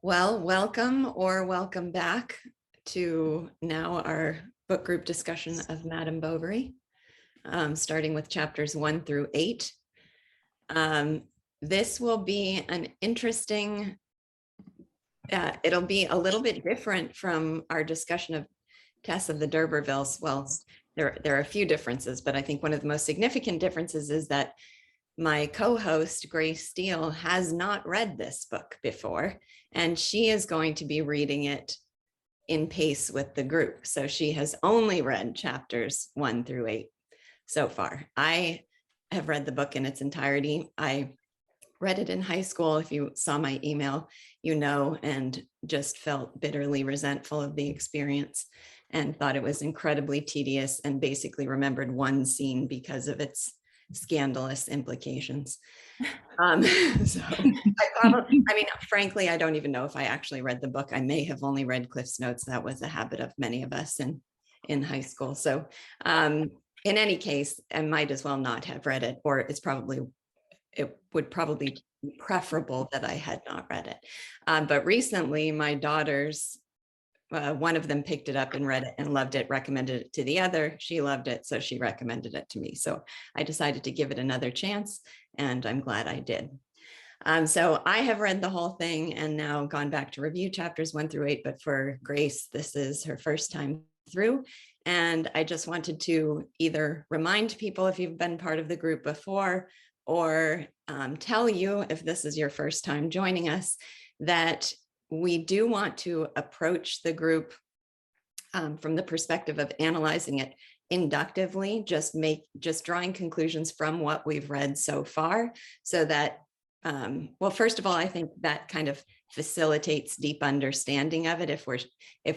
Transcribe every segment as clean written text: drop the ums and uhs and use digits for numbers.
Well, welcome or welcome back to now our book group discussion of Madame Bovary, starting with chapters 1 through 8. This will be an interesting, it'll be a little bit different from our discussion of Tess of the D'Urbervilles. Well, there are a few differences, but I think one of the most significant differences is that my co-host, Grace Steele, has not read this book before, and she is going to be reading it in pace with the group. So she has only read chapters 1 through 8 so far. I have read the book in its entirety. I read it in high school. If you saw my email, you know, and just felt bitterly resentful of the experience and thought it was incredibly tedious and basically remembered one scene because of its scandalous implications. Frankly, I don't even know if I actually read the book. I may have only read Cliff's Notes. That was a habit of many of us in high school. So in any case, I might as well not have read it, or it would probably be preferable that I had not read it. But recently my daughters, one of them picked it up and read it and loved it, recommended it to the other. She loved it, so she recommended it to me. So I decided to give it another chance, and I'm glad I did. So I have read the whole thing and now gone back to review chapters 1 through 8, but for Grace, this is her first time through. And I just wanted to either remind people, if you've been part of the group before, or tell you, if this is your first time joining us, that we do want to approach the group from the perspective of analyzing it inductively, just drawing conclusions from what we've read so far, so that, well, first of all, I think that kind of facilitates deep understanding of it if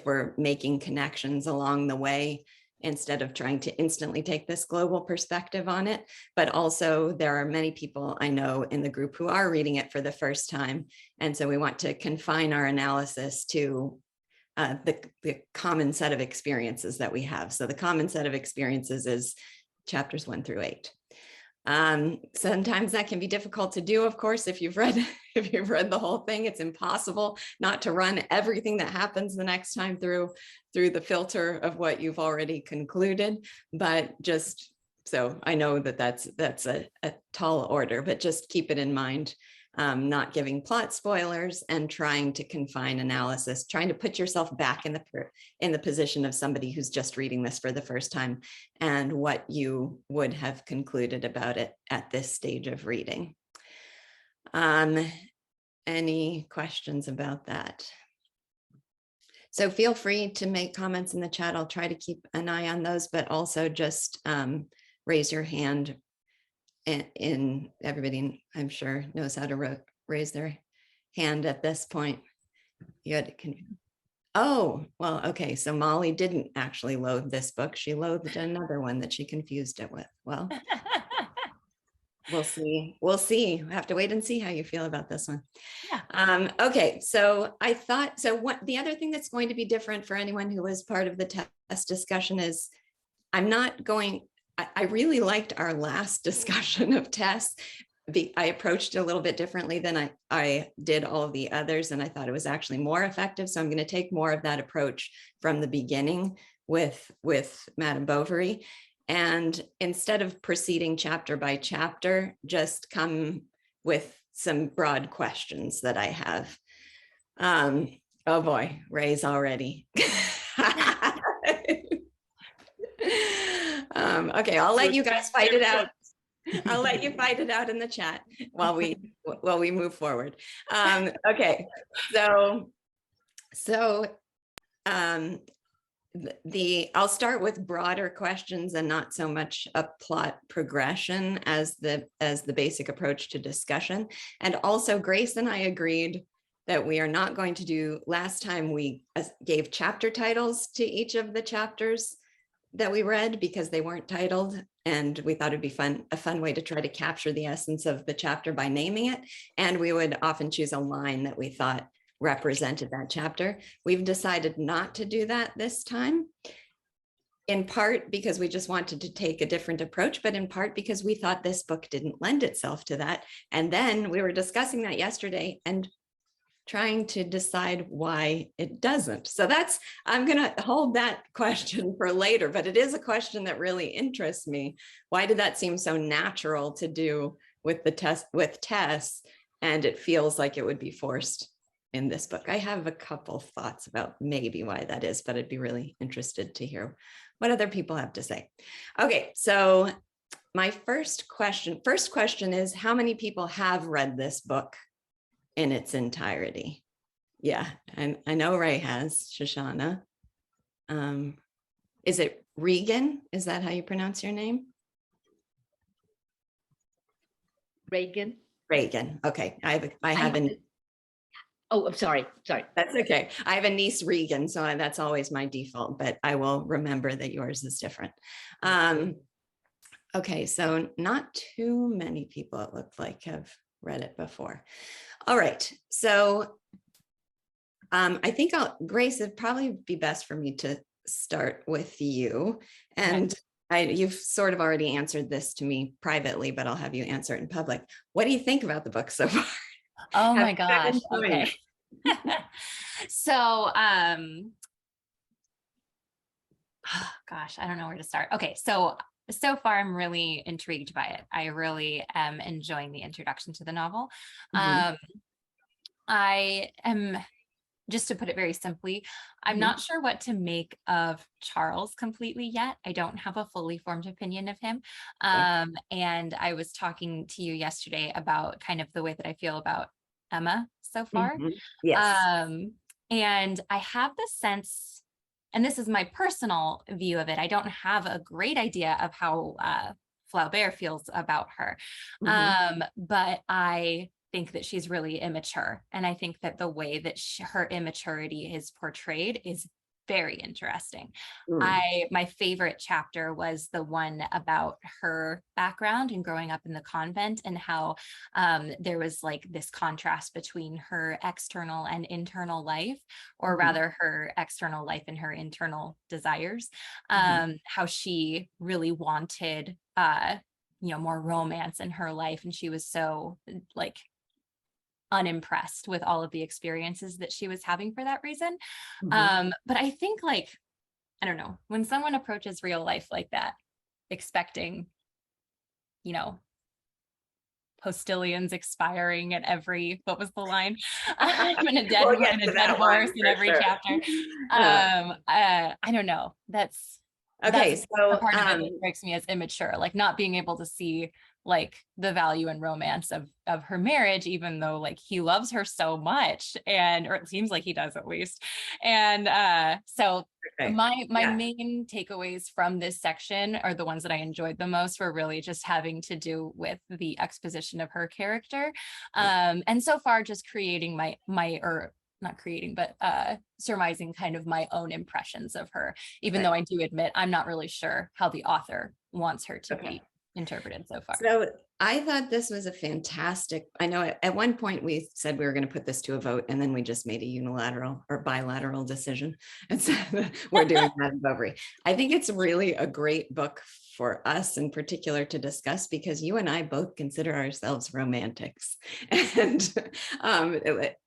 we're making connections along the way, instead of trying to instantly take this global perspective on it. But also there are many people I know in the group who are reading it for the first time. And so we want to confine our analysis to the common set of experiences that we have. So the common set of experiences is chapters 1 through 8. Sometimes that can be difficult to do, of course, if you've read the whole thing. It's impossible not to run everything that happens the next time through the filter of what you've already concluded. But just so I know that's a tall order, but just keep it in mind. Not giving plot spoilers and trying to confine analysis, trying to put yourself back in the position of somebody who's just reading this for the first time and what you would have concluded about it at this stage of reading. Any questions about that? So feel free to make comments in the chat. I'll try to keep an eye on those, but also just raise your hand. In everybody, I'm sure, knows how to raise their hand at this point. Oh, well, okay. So Molly didn't actually load this book. She loaded another one that she confused it with. Well, we'll see. We'll have to wait and see how you feel about this one. Yeah. Okay. So I thought, the other thing that's going to be different for anyone who was part of the test discussion is I really liked our last discussion of Tess. I approached it a little bit differently than I did all of the others, and I thought it was actually more effective. So I'm going to take more of that approach from the beginning with Madame Bovary. And instead of proceeding chapter by chapter, just come with some broad questions that I have. Oh boy, Ray's already. Okay, I'll let you guys fight it out. I'll let you fight it out in the chat while we move forward. Okay, so I'll start with broader questions and not so much a plot progression as the basic approach to discussion. And also, Grace and I agreed that we are not going to do. Last time we gave chapter titles to each of the chapters that we read because they weren't titled, and we thought it'd be a fun way to try to capture the essence of the chapter by naming it. And we would often choose a line that we thought represented that chapter. We've decided not to do that this time, in part because we just wanted to take a different approach, but in part because we thought this book didn't lend itself to that. And then we were discussing that yesterday, and trying to decide why it doesn't. So I'm going to hold that question for later, but it is a question that really interests me. Why did that seem so natural to do with Tess, and it feels like it would be forced in this book? I have a couple thoughts about maybe why that is, but I'd be really interested to hear what other people have to say. Okay, so my first question is, how many people have read this book in its entirety? Yeah, and I know Ray has. Shoshana. Is it Regan? Is that how you pronounce your name? Reagan. Okay. I have an. Oh, I'm sorry. That's okay. I have a niece, Regan, so that's always my default, but I will remember that yours is different. Okay, so not too many people, it looked like, have read it before. All right, so I think Grace, it'd probably be best for me to start with you. And you've sort of already answered this to me privately, but I'll have you answer it in public. What do you think about the book so far? Oh my gosh. Okay. So, gosh, I don't know where to start. Okay. So far I'm really intrigued by it. I really am enjoying the introduction to the novel. I am, just to put it very simply, I'm not sure what to make of Charles completely yet. I don't have a fully formed opinion of him. And I was talking to you yesterday about kind of the way that I feel about Emma so far. Yes. And I have the sense, and this is my personal view of it, I don't have a great idea of how Flaubert feels about her. But I think that she's really immature. And I think that the way that her immaturity is portrayed is very interesting. My favorite chapter was the one about her background and growing up in the convent, and how there was like this contrast between her external and internal life, or rather her external life and her internal desires, how she really wanted more romance in her life, and she was so like unimpressed with all of the experiences that she was having for that reason. But I think, like, I don't know, when someone approaches real life like that, expecting, postilions expiring at every, what was the line? I'm in a dead, horse in every chapter. I don't know. That's so part of it that strikes me as immature, like not being able to see like the value and romance of her marriage, even though like he loves her so much, or it seems like he does at least. And my main takeaways from this section are the ones that I enjoyed the most, were really just having to do with the exposition of her character. And so far just creating surmising kind of my own impressions of her, even though I do admit I'm not really sure how the author wants her to be interpreted so far. So I thought this was a fantastic, I know at one point we said we were going to put this to a vote, and then we just made a unilateral or bilateral decision. And so we're doing Madame Bovary. I think it's really a great book for us in particular to discuss, because you and I both consider ourselves romantics, and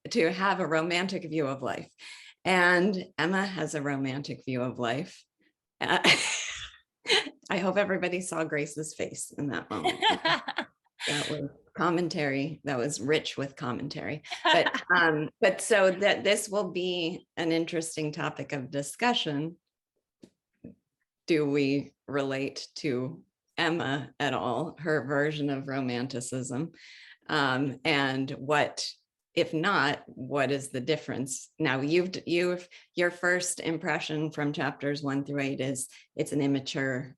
to have a romantic view of life. And Emma has a romantic view of life. I hope everybody saw Grace's face in that moment. That was commentary. That was rich with commentary. But so that this will be an interesting topic of discussion. Do we relate to Emma at all, her version of romanticism? And what, if not, what is the difference? Now, your first impression from chapters 1 through 8 is it's an immature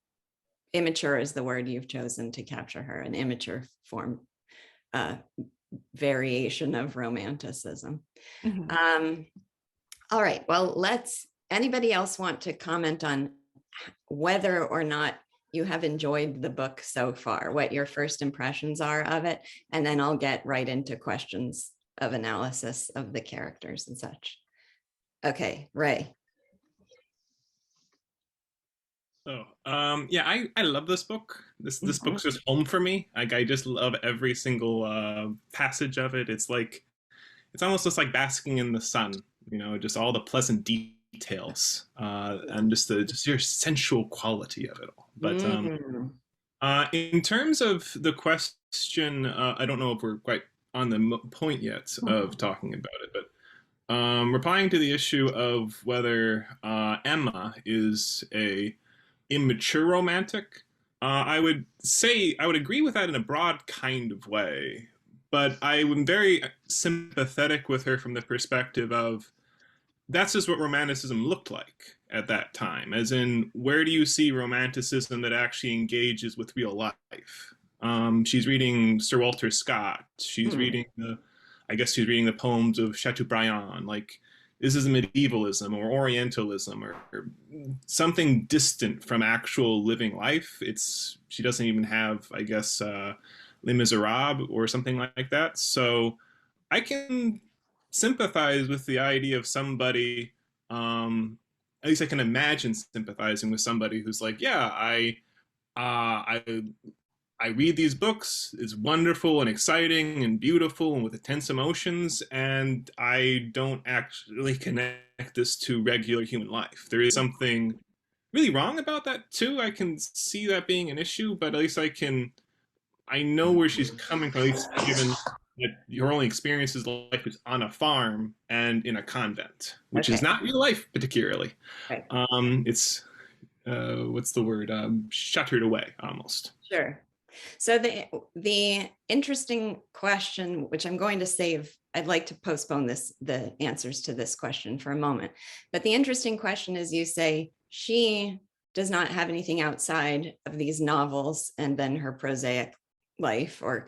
is the word you've chosen to capture her, an immature form, variation of romanticism. All right, well, anybody else want to comment on whether or not you have enjoyed the book so far, what your first impressions are of it, and then I'll get right into questions of analysis of the characters and such. Okay, Ray. I love this book. This book's just home for me. Like, I just love every single passage of it. It's it's almost just like basking in the sun, you know, just all the pleasant details, and just the your sensual quality of it all. But in terms of the question, I don't know if we're quite on the point yet of talking about it, but replying to the issue of whether Emma is a immature romantic, I would say I would agree with that in a broad kind of way, but I am very sympathetic with her from the perspective of that's just what romanticism looked like at that time. As in, where do you see romanticism that actually engages with real life? She's reading Sir Walter Scott. She's reading I guess she's reading the poems of Chateaubriand. Like, this is medievalism or Orientalism or something distant from actual living life. She doesn't even have, I guess, Les Miserables or something like that. So I can sympathize with the idea of somebody, at least I can imagine sympathizing with somebody who's like, yeah, I read these books, it's wonderful and exciting and beautiful and with intense emotions, and I don't actually connect this to regular human life. There is something really wrong about that too. I can see that being an issue, but at least I know where she's coming from, at least given that your only experiences life is on a farm and in a convent, which is not real life particularly. Right. It's what's the word? Shuttered away almost. Sure. So the interesting question, which I'm going to save, I'd like to postpone the answers to this question for a moment. But the interesting question is, you say she does not have anything outside of these novels and then her prosaic life or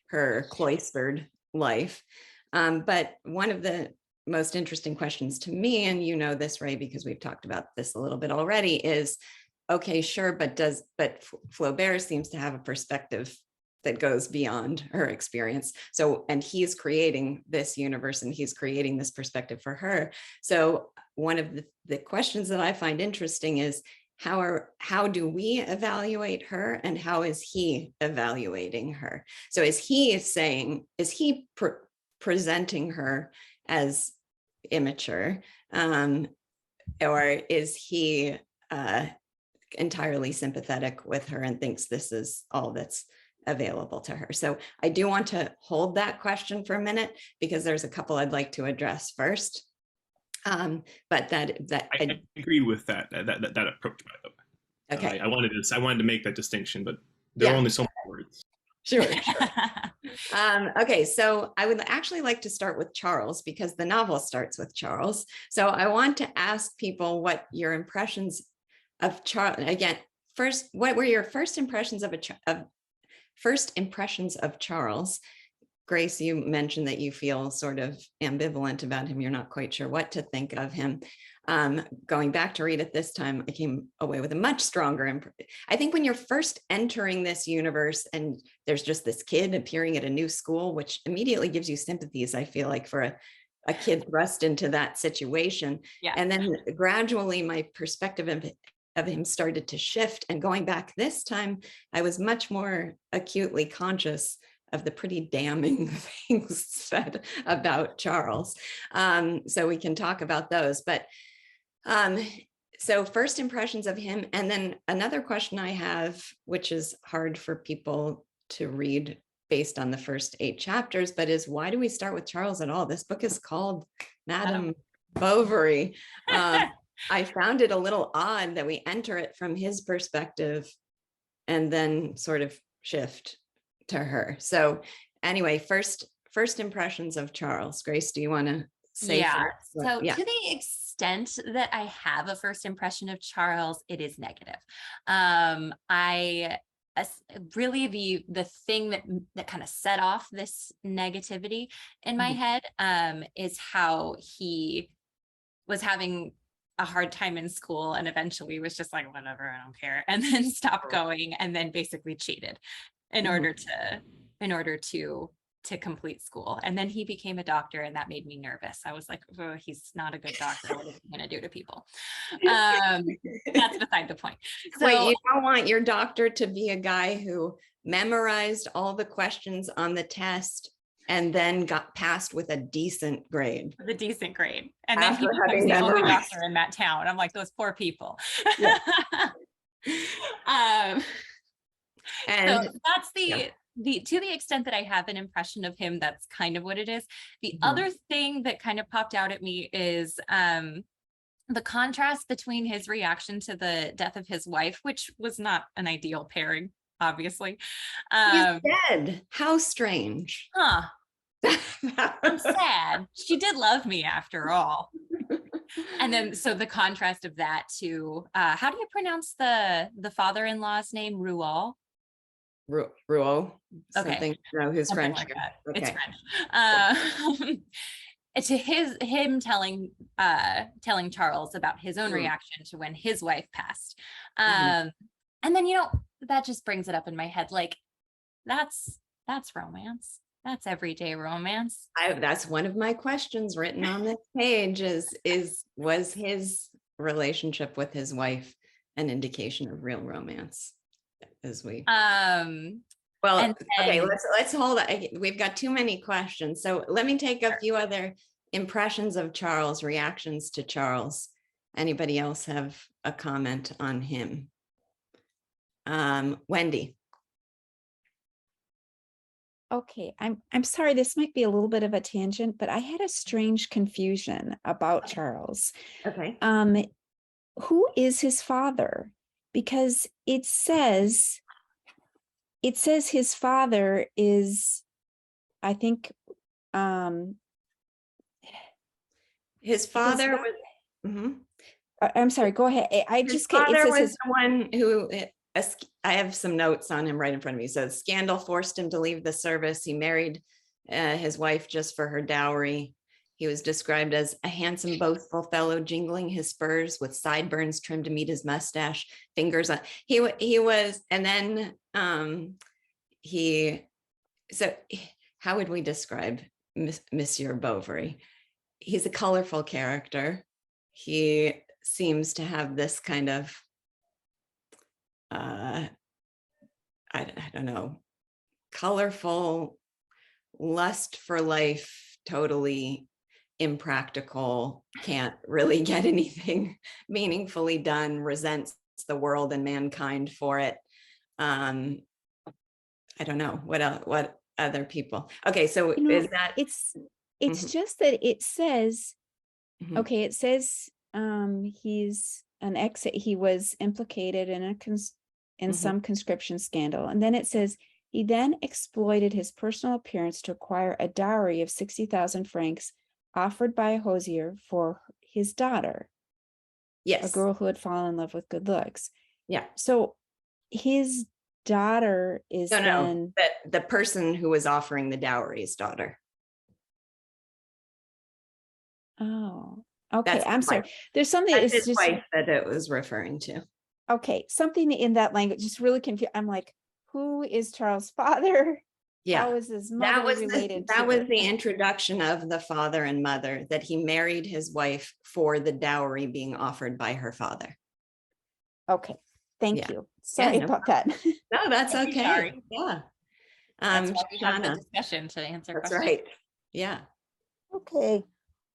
her cloistered life. But one of the most interesting questions to me, and you know this, Ray, because we've talked about this a little bit already, is, okay, sure, but Flaubert seems to have a perspective that goes beyond her experience. So, and he's creating this universe and he's creating this perspective for her. So one of the questions that I find interesting is, how do we evaluate her and how is he evaluating her? So is he presenting her as immature, or is he entirely sympathetic with her and thinks this is all that's available to her? So I do want to hold that question for a minute because there's a couple I'd like to address first. But I agree with that approach, by the way. Okay. I wanted to make that distinction, but there are only so many words. Sure. Okay, so I would actually like to start with Charles because the novel starts with Charles. So I want to ask people what your impressions of Charles, again, first, what were your first impressions of Charles? Grace, you mentioned that you feel sort of ambivalent about him. You're not quite sure what to think of him. Going back to read it this time, I came away with a much stronger I think when you're first entering this universe and there's just this kid appearing at a new school, which immediately gives you sympathies, I feel like, for a kid thrust into that situation. Yeah. And then gradually my perspective of him started to shift. And going back this time, I was much more acutely conscious of the pretty damning things said about Charles. So we can talk about those. But so first impressions of him. And then another question I have, which is hard for people to read based on the first 8 chapters, but is, why do we start with Charles at all? This book is called Madame Bovary. I found it a little odd that we enter it from his perspective and then sort of shift to her. So anyway, first impressions of Charles. Grace, do you want to say? Yeah. First? So to the extent that I have a first impression of Charles, it is negative. Really the thing that kind of set off this negativity in my head is how he was having a hard time in school and eventually was just like, whatever, I don't care, and then stopped going and then basically cheated in order to complete school. And then he became a doctor and that made me nervous. I was like, oh, he's not a good doctor. What is he going to do to people? That's beside the point. So, wait, you don't want your doctor to be a guy who memorized all the questions on the test and then got passed with a decent grade. with a decent grade. And then he After becomes having the only memorized. doctor in that town. I'm like, those poor people. Yeah. So And that's yeah. to the extent that I have an impression of him, that's kind of what it is. The Mhm. other thing that kind of popped out at me is the contrast between his reaction to the death of his wife, which was not an ideal pairing, obviously. He's dead. How strange. Huh. I'm sad. She did love me after all. And then, so the contrast of that to, how do you pronounce the father-in-law's name? Rouault? Rouault. Okay. Something, no, who's Something French. like that. Okay. It's French. To him telling Charles about his own reaction to when his wife passed. And then, that just brings it up in my head, like, that's romance. That's everyday romance. That's one of my questions written on this page was his relationship with his wife an indication of real romance? As we well, okay, let's hold it. We've got too many questions. So let me take a few other impressions of Charles, reactions to Charles. Anybody else have a comment on him? Wendy. Okay, I'm sorry, this might be a little bit of a tangent, but I had a strange confusion about Charles. Okay. Who is his father? Because it says his father is, I think, his father was. Mhm. I'm sorry, go ahead. His father was the one who, I have some notes on him right in front of me. So scandal forced him to leave the service. He married his wife just for her dowry. He was described as a handsome, boastful fellow, jingling his spurs with sideburns trimmed to meet his mustache, fingers on. He was, and then so how would we describe Monsieur Bovary? He's a colorful character. He seems to have this kind of, I don't know, colorful lust for life, totally impractical, can't really get anything meaningfully done, resents the world and mankind for it. I don't know what other people. Okay, so is that it's just that it says, okay, it says he's he was implicated in some conscription scandal, and then it says he then exploited his personal appearance to acquire a dowry of 60,000 francs offered by a hosier for his daughter. Yes, a girl who had fallen in love with good looks. Yeah. So his daughter is then the person who was offering the dowry's daughter. Oh, okay. I'm sorry. There's something that's his wife that it was referring to. Okay, something in that language just really confused. I'm like, who is Charles' father? Yeah, how is his mother related? That was the introduction of the father and mother, that he married his wife for the dowry being offered by her father. Okay, thank you. Sorry about that. No, that's okay. Sorry. Yeah. That's why we have the discussion to answer That's questions. right. Yeah. Okay.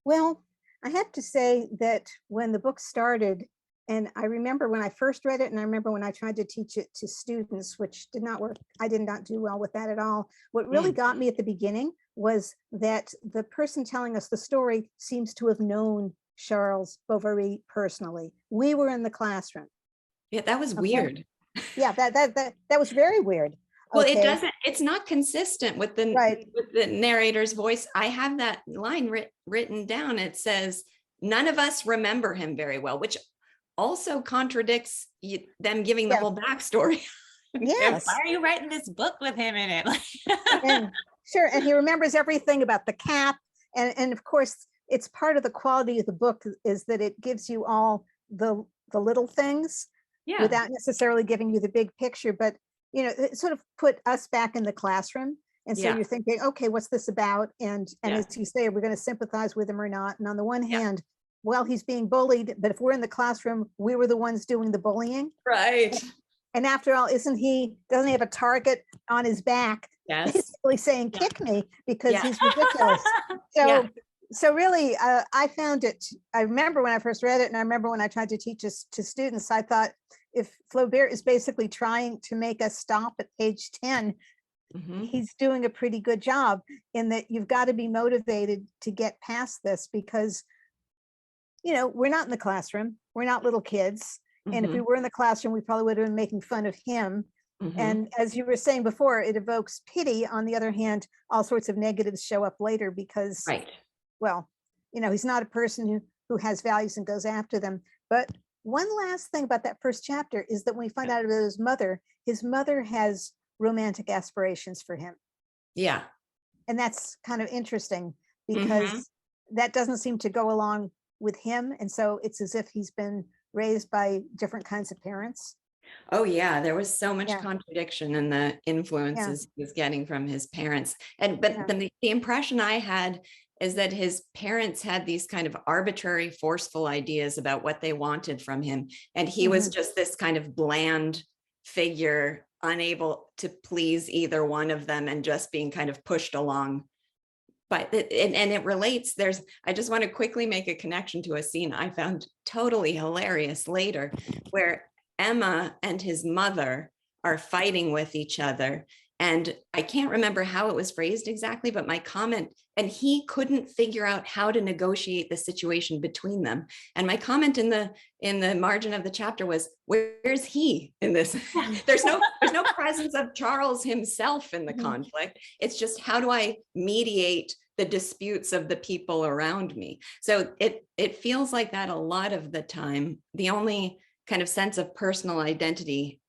Well, I have to say that when the book started, and I remember when I first read it, and I remember when I tried to teach it to students, which did not work. I did not do well with that at all. What really got me at the beginning was that the person telling us the story seems to have known Charles Bovary personally. We were in the classroom. Yeah, that was weird. Yeah, that was very weird. Well, it's not consistent with the narrator's voice. I have that line written down. It says, none of us remember him very well, which also contradicts them giving the whole backstory. Yes. Why are you writing this book with him in it? And, sure. And he remembers everything about the cap. And of course, it's part of the quality of the book is that it gives you all the little things without necessarily giving you the big picture. But, you know, it sort of put us back in the classroom. And so you're thinking, okay, what's this about? And as you say, we're going to sympathize with him or not. And on the one hand, well, he's being bullied, but if we're in the classroom, we were the ones doing the bullying. Right. And after all, doesn't he have a target on his back Yes. basically saying, Yeah. kick me because Yeah. he's ridiculous. So, Yeah. so really, I found it, I remember when I first read it, and I remember when I tried to teach this to students, I thought, if Flaubert is basically trying to make us stop at page 10, he's doing a pretty good job in that you've got to be motivated to get past this because, you know, we're not in the classroom, we're not little kids. And if we were in the classroom, we probably would have been making fun of him. And as you were saying before, it evokes pity. On the other hand, all sorts of negatives show up later because, Right. well, you know, he's not a person who has values and goes after them. But one last thing about that first chapter is that when we find out about his mother has romantic aspirations for him. Yeah. And that's kind of interesting because that doesn't seem to go along with him. And so it's as if he's been raised by different kinds of parents. Oh yeah, there was so much Yeah. contradiction in the influences he was getting from his parents. And but the impression I had is that his parents had these kind of arbitrary, forceful ideas about what they wanted from him. And he was just this kind of bland figure, unable to please either one of them and just being kind of pushed along. But it relates, I just want to quickly make a connection to a scene I found totally hilarious later, where Emma and his mother are fighting with each other. And I can't remember how it was phrased exactly, but my comment, and he couldn't figure out how to negotiate the situation between them. And my comment in the margin of the chapter was, where's he in this? There's no presence of Charles himself in the conflict. It's just, how do I mediate the disputes of the people around me? So it feels like that a lot of the time. The only kind of sense of personal identity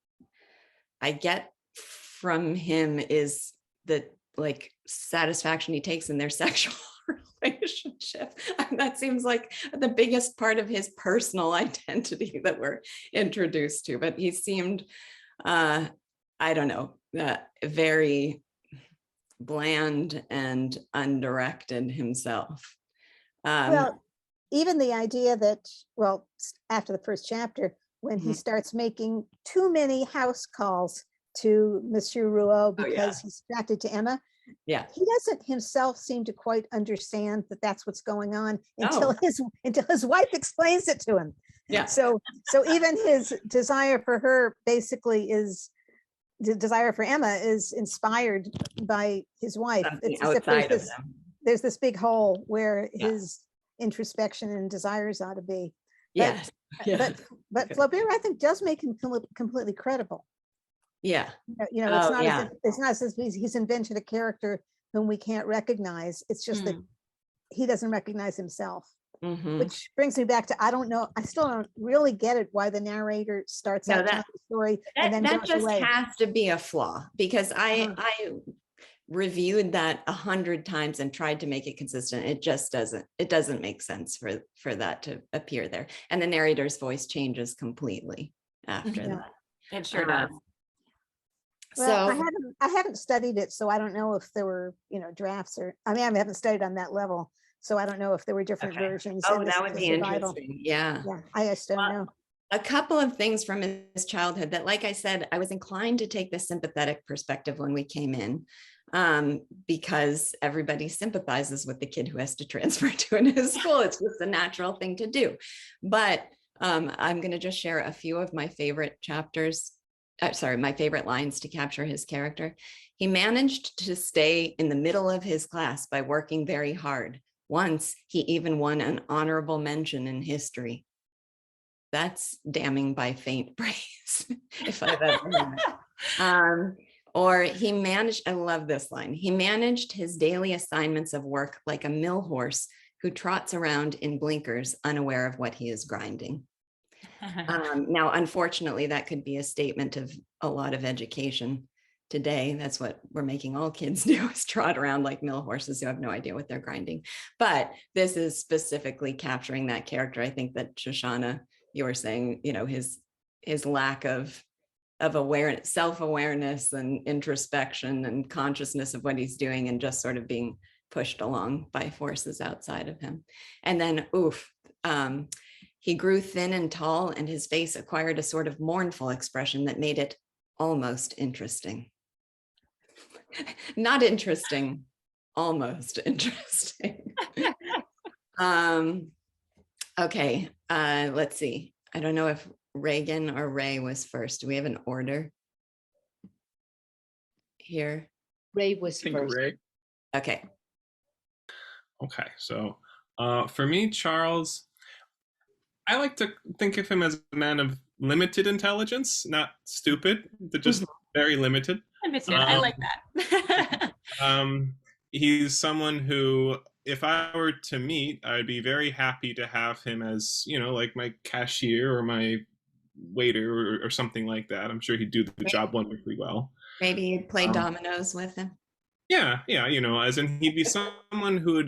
I get from him is the like satisfaction he takes in their sexual relationship. And that seems like the biggest part of his personal identity that we're introduced to. But he seemed, I don't know, very bland and undirected himself. Well, even the idea that, well, after the first chapter, when he starts making too many house calls to Monsieur Rouault because he's attracted to Emma, he doesn't himself seem to quite understand that that's what's going on until his wife explains it to him. Yeah. So even his desire for her basically is, the desire for Emma is inspired by his wife. It's as if there's this big hole where his introspection and desires ought to be. Yes. But Flaubert, I think, does make him completely credible. Yeah. You know, it's not as if he's invented a character whom we can't recognize. It's just that he doesn't recognize himself. Which brings me back to, I don't know, I still don't really get it why the narrator starts out telling the story and then that goes just away. has to be a flaw, because I reviewed that 100 times and tried to make it consistent. It just doesn't make sense for that to appear there. And the narrator's voice changes completely after that. It sure does. Well, So I haven't studied it, so I don't know if there were, you know, drafts or, I mean, I haven't studied on that level, so I don't know if there were different versions. Oh, that would be interesting. Yeah. I just don't know. A couple of things from his childhood that, like I said, I was inclined to take the sympathetic perspective when we came in, because everybody sympathizes with the kid who has to transfer to a new school. It's just a natural thing to do. But I'm going to just share a few of my favorite chapters. My favorite lines to capture his character. He managed to stay in the middle of his class by working very hard. Once he even won an honorable mention in history. That's damning by faint praise, if I've ever heard it. Or he managed, I love this line, he managed his daily assignments of work like a mill horse who trots around in blinkers, unaware of what he is grinding. Now, unfortunately, that could be a statement of a lot of education today. That's what we're making all kids do, is trot around like mill horses who have no idea what they're grinding. But this is specifically capturing that character. I think that Shoshana, you were saying, you know, his lack of awareness, self-awareness and introspection and consciousness of what he's doing, and just sort of being pushed along by forces outside of him. And then, he grew thin and tall, and his face acquired a sort of mournful expression that made it almost interesting. Not interesting, almost interesting. Okay, let's see. I don't know if Reagan or Ray was first. Do we have an order here? Ray was I think first. Ray. Okay. Okay, so for me, Charles, I like to think of him as a man of limited intelligence, not stupid, but just very limited. Limited. I like that. He's someone who, if I were to meet, I'd be very happy to have him as, you know, like my cashier or my waiter or something like that. I'm sure he'd do the job wonderfully well. Maybe you'd play dominoes with him. Yeah, you know, as in he'd be someone who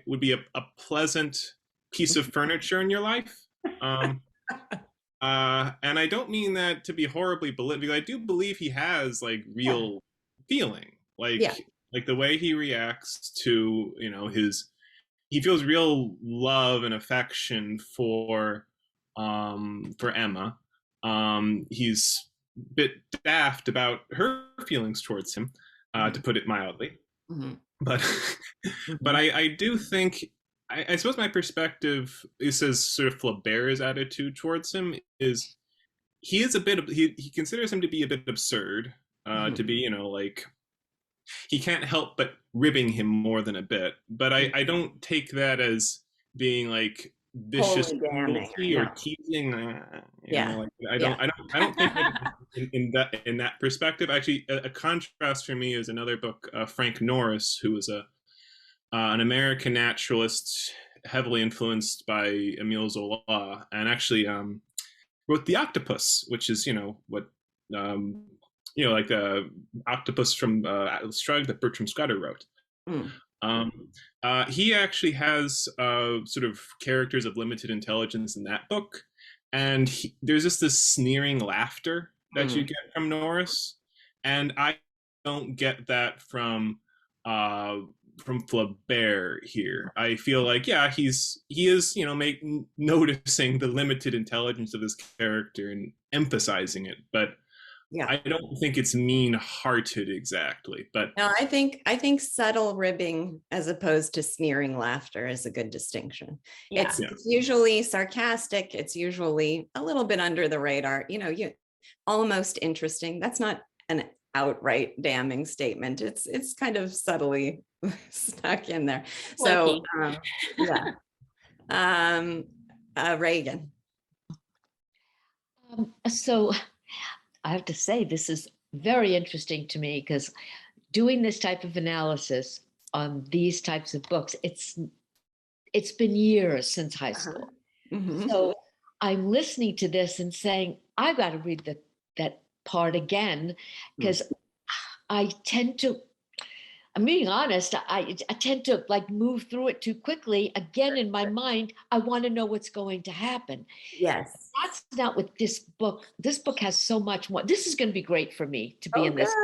would be a pleasant piece of furniture in your life. And I don't mean that to be horribly belittling, because I do believe he has like real feeling, like the way he reacts to, you know, he feels real love and affection for Emma. He's a bit daft about her feelings towards him, to put it mildly. But I do think, I suppose my perspective is as sort of Flaubert's attitude towards him is he is a bit of, he considers him to be a bit absurd, to be, you know, like he can't help but ribbing him more than a bit. But I don't take that as being like vicious cruelty or teasing. You know, like, I don't think that in that perspective. Actually, a contrast for me is another book, Frank Norris, who was an American naturalist, heavily influenced by Emile Zola, and actually wrote The Octopus, which is, you know, what you know, like the octopus from Atlas Shrugged that Bertram Scudder wrote. He actually has sort of characters of limited intelligence in that book, and there's just this sneering laughter that you get from Norris, and I don't get that from Flaubert here. I feel like, yeah, he is, you know, noticing the limited intelligence of this character and emphasizing it, but I don't think it's mean-hearted exactly. But no, I think subtle ribbing as opposed to sneering laughter is a good distinction. It's usually sarcastic. It's usually a little bit under the radar. You know, almost interesting. That's not an outright damning statement. It's kind of subtly stuck in there. So Reagan. So I have to say, this is very interesting to me, because doing this type of analysis on these types of books, it's been years since high school. So I'm listening to this and saying, I've got to read that part again, because I tend to, I'm being honest, I tend to like move through it too quickly. Again, in my mind, I want to know what's going to happen. Yes. That's not with this book. This book has so much more. This is going to be great for me to be in this.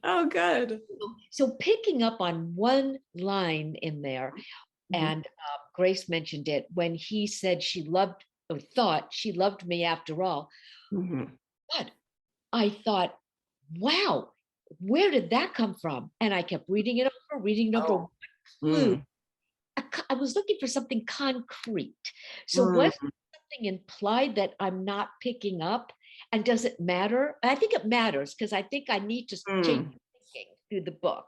Oh, good. So picking up on one line in there, and Grace mentioned it, when he said she loved, or thought she loved me after all. But I thought, wow, where did that come from? And I kept reading it over. I was looking for something concrete. So was something implied that I'm not picking up? And does it matter? I think it matters, because I think I need to change thinking through the book.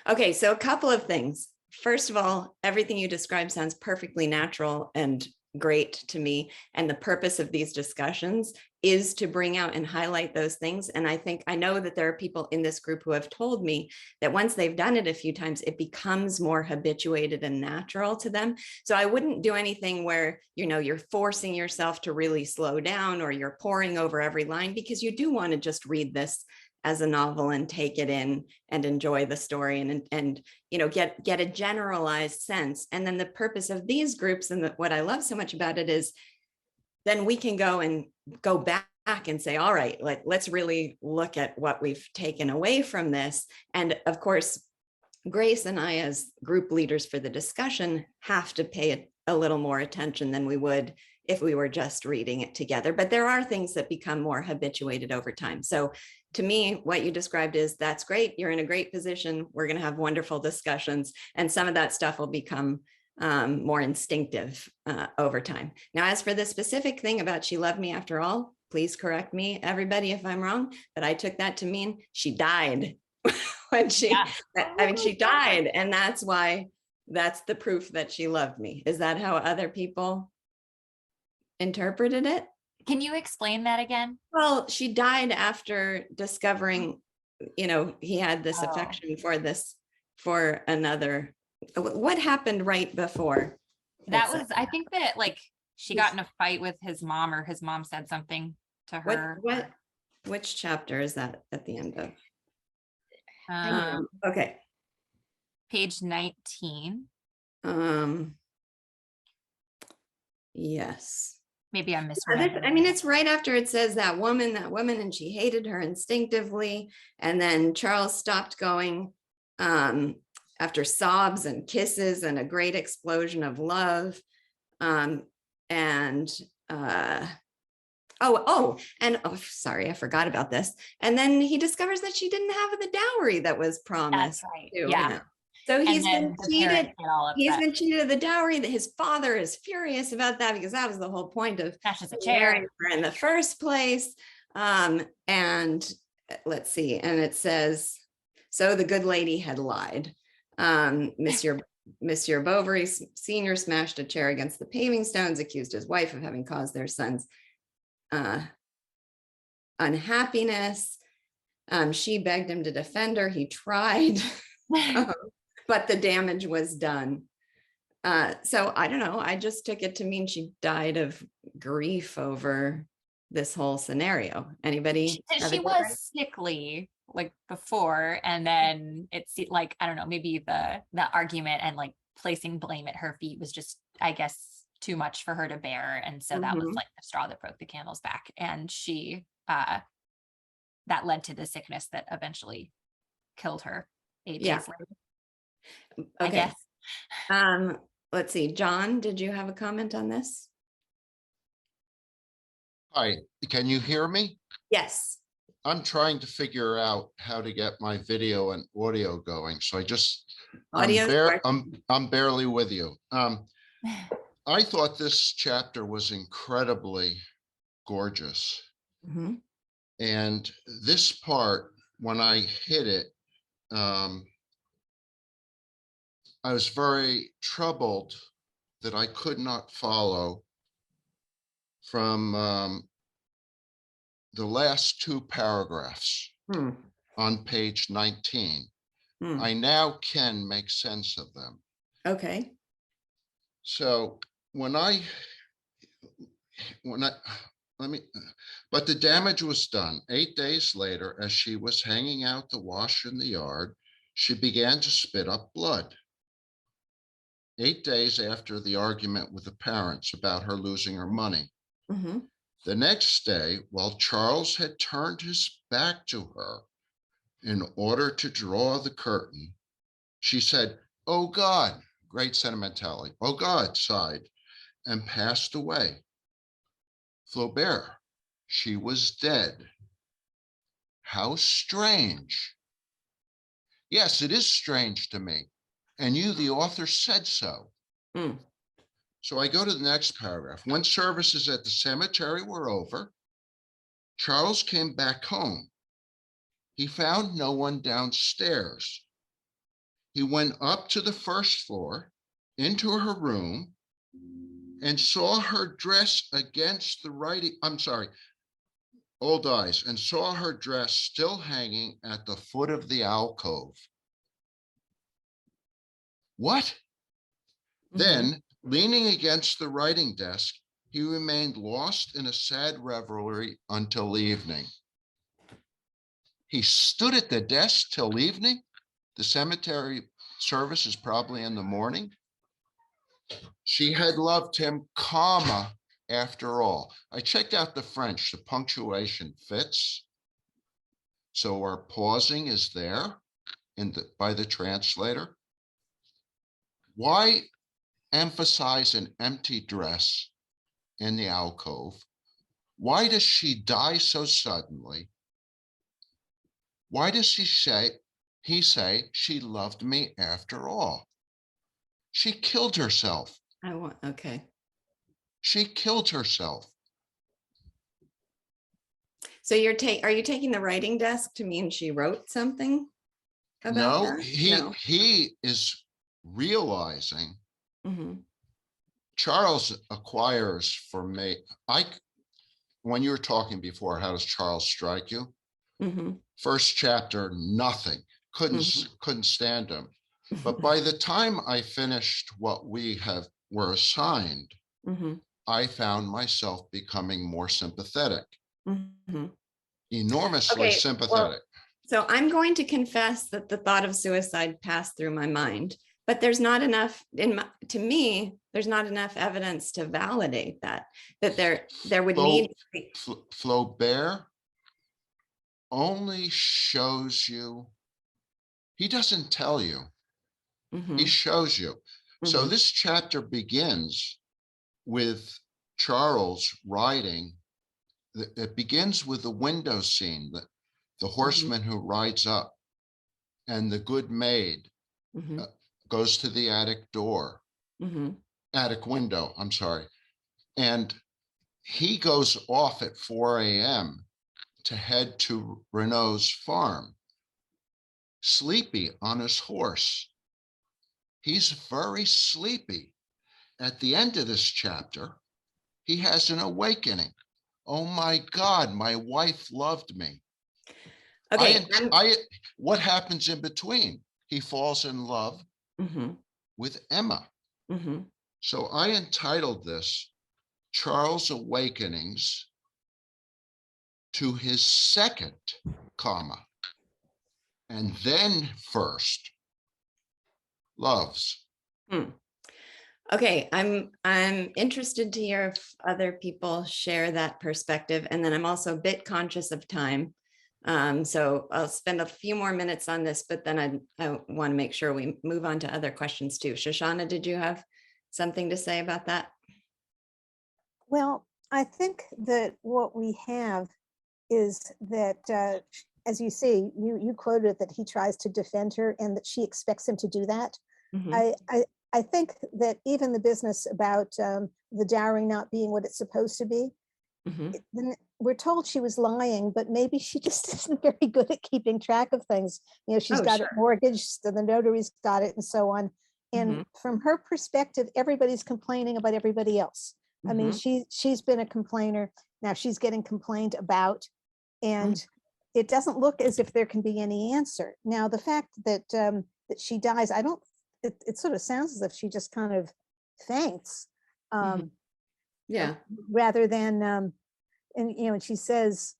Okay, so a couple of things. First of all, everything you described sounds perfectly natural and great to me. And the purpose of these discussions is to bring out and highlight those things. And I know that there are people in this group who have told me that once they've done it a few times, it becomes more habituated and natural to them. So I wouldn't do anything where, you know, you're forcing yourself to really slow down or you're poring over every line, because you do want to just read this as a novel and take it in and enjoy the story and you know, get a generalized sense. And then the purpose of these groups, and what I love so much about it, is then we can go back and say, all right, let's really look at what we've taken away from this. And of course, Grace and I, as group leaders for the discussion, have to pay a little more attention than we would if we were just reading it together. But there are things that become more habituated over time. So to me, what you described is that's great. You're in a great position. We're going to have wonderful discussions. And some of that stuff will become more instinctive over time. Now, as for the specific thing about she loved me after all, please correct me, everybody, if I'm wrong, but I took that to mean she died when she, I mean, she died. And that's why, that's the proof that she loved me. Is that how other people interpreted it? Can you explain that again? Well, she died after discovering, you know, he had this affection for another. What happened right before? That was, I think that like she got in a fight with his mom, or his mom said something to her. Which chapter is that at the end of? Okay. Page 19. Yes. Maybe I'm misremembering. I mean, it's right after it says that woman, and she hated her instinctively. And then Charles stopped going after sobs and kisses and a great explosion of love. Sorry, I forgot about this. And then he discovers that she didn't have the dowry that was promised. That's right. To Yeah. him. So he's been cheated. He's upset. been cheated of the dowry. That his father is furious about that, because that was the whole point of Smashes a chair in the first place. And let's see. And it says, so the good lady had lied. Monsieur Bovary Sr. smashed a chair against the paving stones, accused his wife of having caused their son's unhappiness. She begged him to defend her. He tried. But the damage was done. So I don't know. I just took it to mean she died of grief over this whole scenario. Anybody? She was sickly like before, and then it's like, I don't know, maybe the argument and like placing blame at her feet was just, I guess, too much for her to bear. And so that was like the straw that broke the camel's back. And she, that led to the sickness that eventually killed her 8 days later. Okay. Let's see. John, did you have a comment on this? Hi, can you hear me? Yes. I'm trying to figure out how to get my video and audio going. So I'm barely with you. I thought this chapter was incredibly gorgeous. And this part, when I hit it, I was very troubled that I could not follow from the last 2 paragraphs on page 19. I now can make sense of them. Okay. So but the damage was done. 8 days later, as she was hanging out the wash in the yard, she began to spit up blood. 8 days after the argument with the parents about her losing her money. The next day, while Charles had turned his back to her in order to draw the curtain, she said, "Oh God," great sentimentality, "Oh God," sighed, and passed away. Flaubert, she was dead. How strange. Yes, it is strange to me. And you, the author, said so. So I go to the next paragraph. When services at the cemetery were over, Charles came back home. He found no one downstairs. He went up to the first floor, into her room, and saw her dress against the writing. Old eyes, and saw her dress still hanging at the foot of the alcove. What? Then, leaning against the writing desk, he remained lost in a sad revelry until evening. He stood at the desk till evening? The cemetery service is probably in the morning. She had loved him, comma, after all. I checked out the French, the punctuation fits. So our pausing is there by the translator. Why emphasize an empty dress in the alcove? Why does she die so suddenly? Why does he say she loved me after all? She killed herself. Okay. She killed herself. So are you taking the writing desk to mean she wrote something about No, that? he is realizing. Mhm. Charles acquires for me. When you were talking before, how does Charles strike you? Mhm. First chapter, nothing. Couldn't stand him. But by the time I finished what were assigned, Mhm. I found myself becoming more sympathetic, Mhm. enormously Okay, well, sympathetic. so I'm going to confess that the thought of suicide passed through my mind, but there's not enough to me, there's not enough evidence to validate that there would need to be. Flaubert only shows you, he doesn't tell you, he Mhm. shows you. So Mhm. this chapter begins with Charles writing. It begins with the window scene, the horseman who rides up, and the good maid Mhm. goes to the attic door, Mhm. attic window, I'm sorry. And he goes off at 4 a.m. to head to Renault's farm, sleepy on his horse. He's very sleepy. At the end of this chapter, he has an awakening. Oh my God, my wife loved me. Okay. What happens in between? He falls in love Mhm. with Emma. Mhm. So I entitled this Charles Awakenings to his second comma, and then first loves. Hmm. Okay, I'm interested to hear if other people share that perspective, and then I'm also a bit conscious of time. So I'll spend a few more minutes on this, but then I want to make sure we move on to other questions too. Shoshana, did you have something to say about that? Well, I think that what we have is that, as you see, you quoted that he tries to defend her and that she expects him to do that. Mhm. I think that even the business about the dowry not being what it's supposed to be, Mhm. we're told she was lying, but maybe she just isn't very good at keeping track of things. You know, she's Oh, got it sure. mortgaged, the notary's got it, and so on. And Mhm. from her perspective, everybody's complaining about everybody else. I mean, Mhm. she's been a complainer. Now she's getting complained about, and Mhm. it doesn't look as if there can be any answer. Now, the fact that that she dies, I don't. It sort of sounds as if she just kind of faints, Mhm. Yeah. rather than and you know, and she says,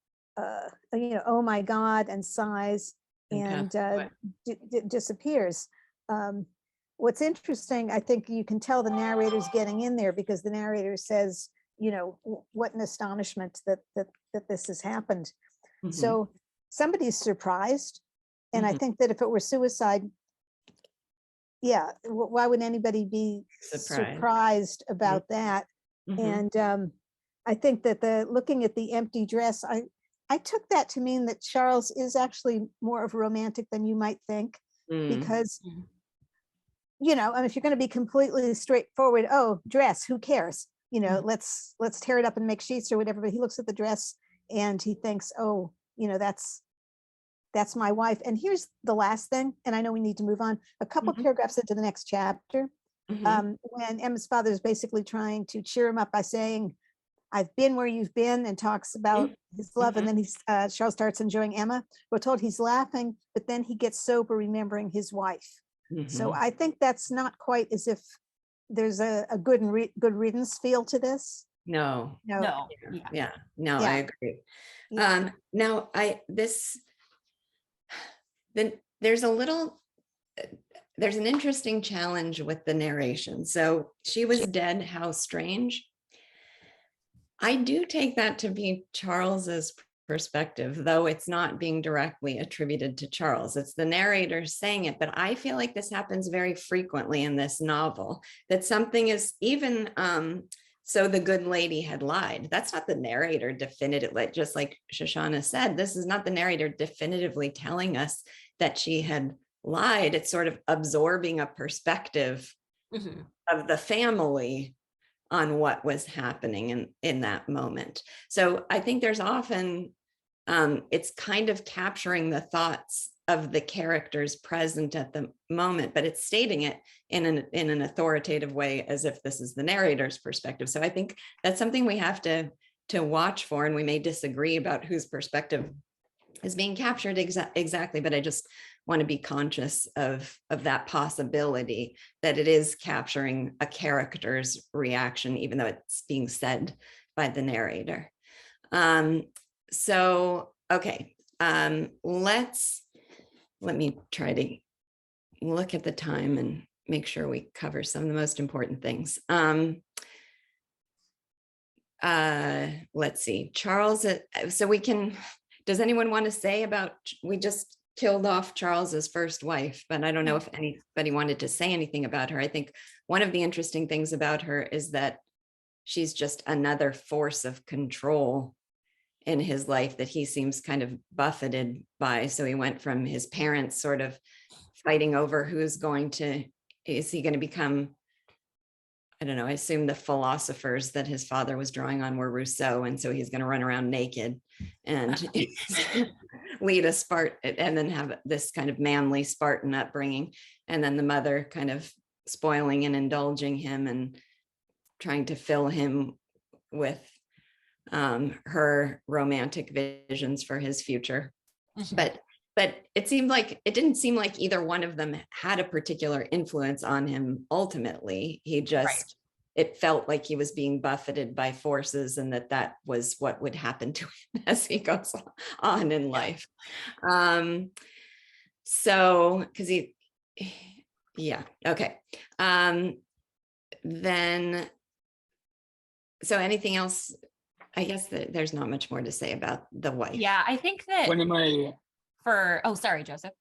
you know, oh my God, and sighs And and passed away. disappears. Um, what's interesting, I think you can tell the narrator's getting in there because the narrator says, you know, what an astonishment that this has happened. Mhm. So somebody's surprised, and I Mhm. think that if it were suicide, yeah, why would anybody be surprised about that? Mhm. And I think that looking at the empty dress, I took that to mean that Charles is actually more of a romantic than you might think, Mm. because Mhm. you know, I mean, if you're going to be completely straightforward, oh, dress, who cares? You know, Mhm. let's tear it up and make sheets or whatever. But he looks at the dress and he thinks, oh, you know, that's my wife. And here's the last thing, and I know we need to move on. A couple Mhm. paragraphs into the next chapter, Mhm. when Emma's father is basically trying to cheer him up by saying, I've been where you've been, and talks about his love. And then Charles starts enjoying Emma. We're told he's laughing, but then he gets sober, remembering his wife. So Mhm. I think that's not quite as if there's a good good riddance feel to this. No. No, No, yeah. Yeah. No, I yeah, agree. yeah. Now then there's there's an interesting challenge with the narration. So she was dead, how strange. I do take that to be Charles's perspective, though it's not being directly attributed to Charles. It's the narrator saying it, but I feel like this happens very frequently in this novel, that something is even so the good lady had lied. That's not the narrator definitive, like just like Shoshana said, this is not the narrator definitively telling us that she had lied. It's sort of absorbing a perspective of the family on what was happening in that moment. So I think there's often, it's kind of capturing the thoughts of the characters present at the moment, but it's stating it in an authoritative way as if this is the narrator's perspective. So I think that's something we have to watch for, and we may disagree about whose perspective is being captured exactly, but I just want to be conscious of that possibility that it is capturing a character's reaction, even though it's being said by the narrator. So, okay, let me try to look at the time and make sure we cover some of the most important things. Let's see, Charles, so we can, does anyone want to say about, we just killed off Charles's first wife, but I don't know if anybody wanted to say anything about her. I think one of the interesting things about her is that she's just another force of control in his life that he seems kind of buffeted by. So he went from his parents sort of fighting over is he going to become, I don't know, I assume the philosophers that his father was drawing on were Rousseau. And so he's going to run around naked and lead a Spartan and then have this kind of manly Spartan upbringing. And then the mother kind of spoiling and indulging him and trying to fill him with her romantic visions for his future. But it didn't seem like either one of them had a particular influence on him ultimately. He just, it felt like he was being buffeted by forces, and that was what would happen to him as he goes on in life. So, because okay. Then, so anything else? I guess that there's not much more to say about the wife. Yeah, I think that oh, sorry, Joseph.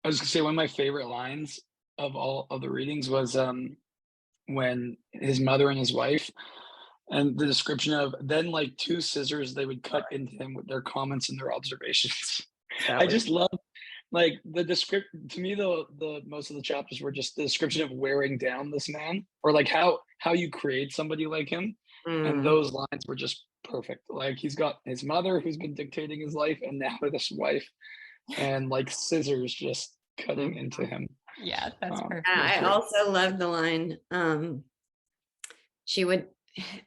I was gonna say one of my favorite lines of all of the readings was when his mother and his wife, and the description of then like two scissors they would cut into him with their comments and their observations. I just love like the description. To me, the most of the chapters were just the description of wearing down this man, or like how you create somebody like him. And those lines were just perfect. Like he's got his mother who's been dictating his life, and now this wife, and like scissors just cutting into him. Yeah, that's perfect. I also love the line.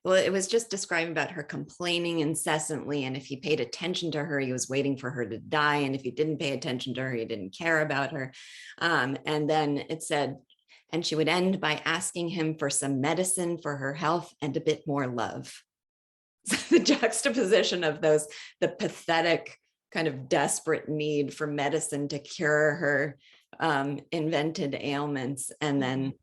It was just describing about her complaining incessantly, and if he paid attention to her, he was waiting for her to die, and if he didn't pay attention to her, he didn't care about her. And then it said, and she would end by asking him for some medicine for her health and a bit more love. So the juxtaposition of the pathetic kind of desperate need for medicine to cure her invented ailments, and then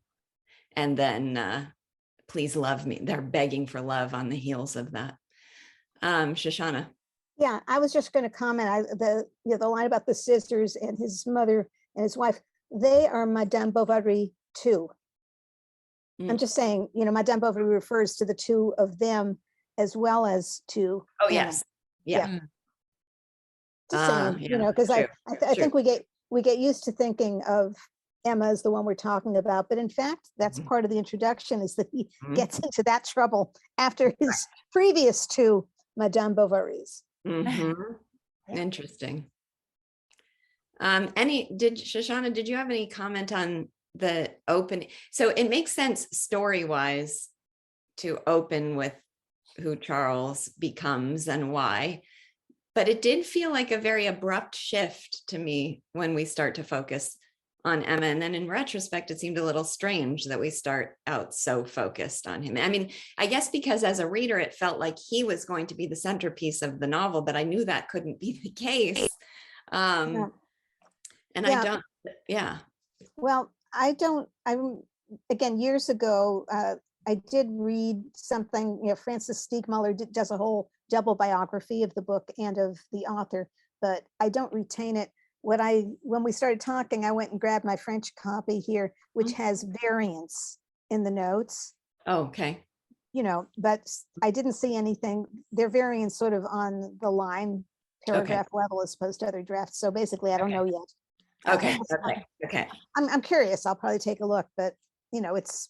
please love me. They're begging for love on the heels of that. Shoshana. Yeah, I was just going to comment. The line about the scissors and his mother and his wife, they are Madame Bovary too. I'm just saying, Madame Bovary refers to the two of them as well as to. Oh, yes. Yeah. Just saying, because I think we get used to thinking of Emma as the one we're talking about, but in fact, that's part of the introduction, is that he gets into that trouble after his previous two Madame Bovarys. Interesting. Shoshana, did you have any comment on the opening? So it makes sense story-wise to open with who Charles becomes and why, but it did feel like a very abrupt shift to me when we start to focus on Emma. And then in retrospect, it seemed a little strange that we start out so focused on him. I mean, I guess because as a reader, it felt like he was going to be the centerpiece of the novel, but I knew that couldn't be the case. I don't, Well, again, years ago, I did read something, Francis Stiegmuller does a whole double biography of the book and of the author, but I don't retain it. When we started talking, I went and grabbed my French copy here, which has variants in the notes. Oh, okay. but I didn't see anything. They're varying sort of on the line paragraph level as opposed to other drafts. So basically, I don't know yet. Okay. Okay. I'm curious. I'll probably take a look, but it's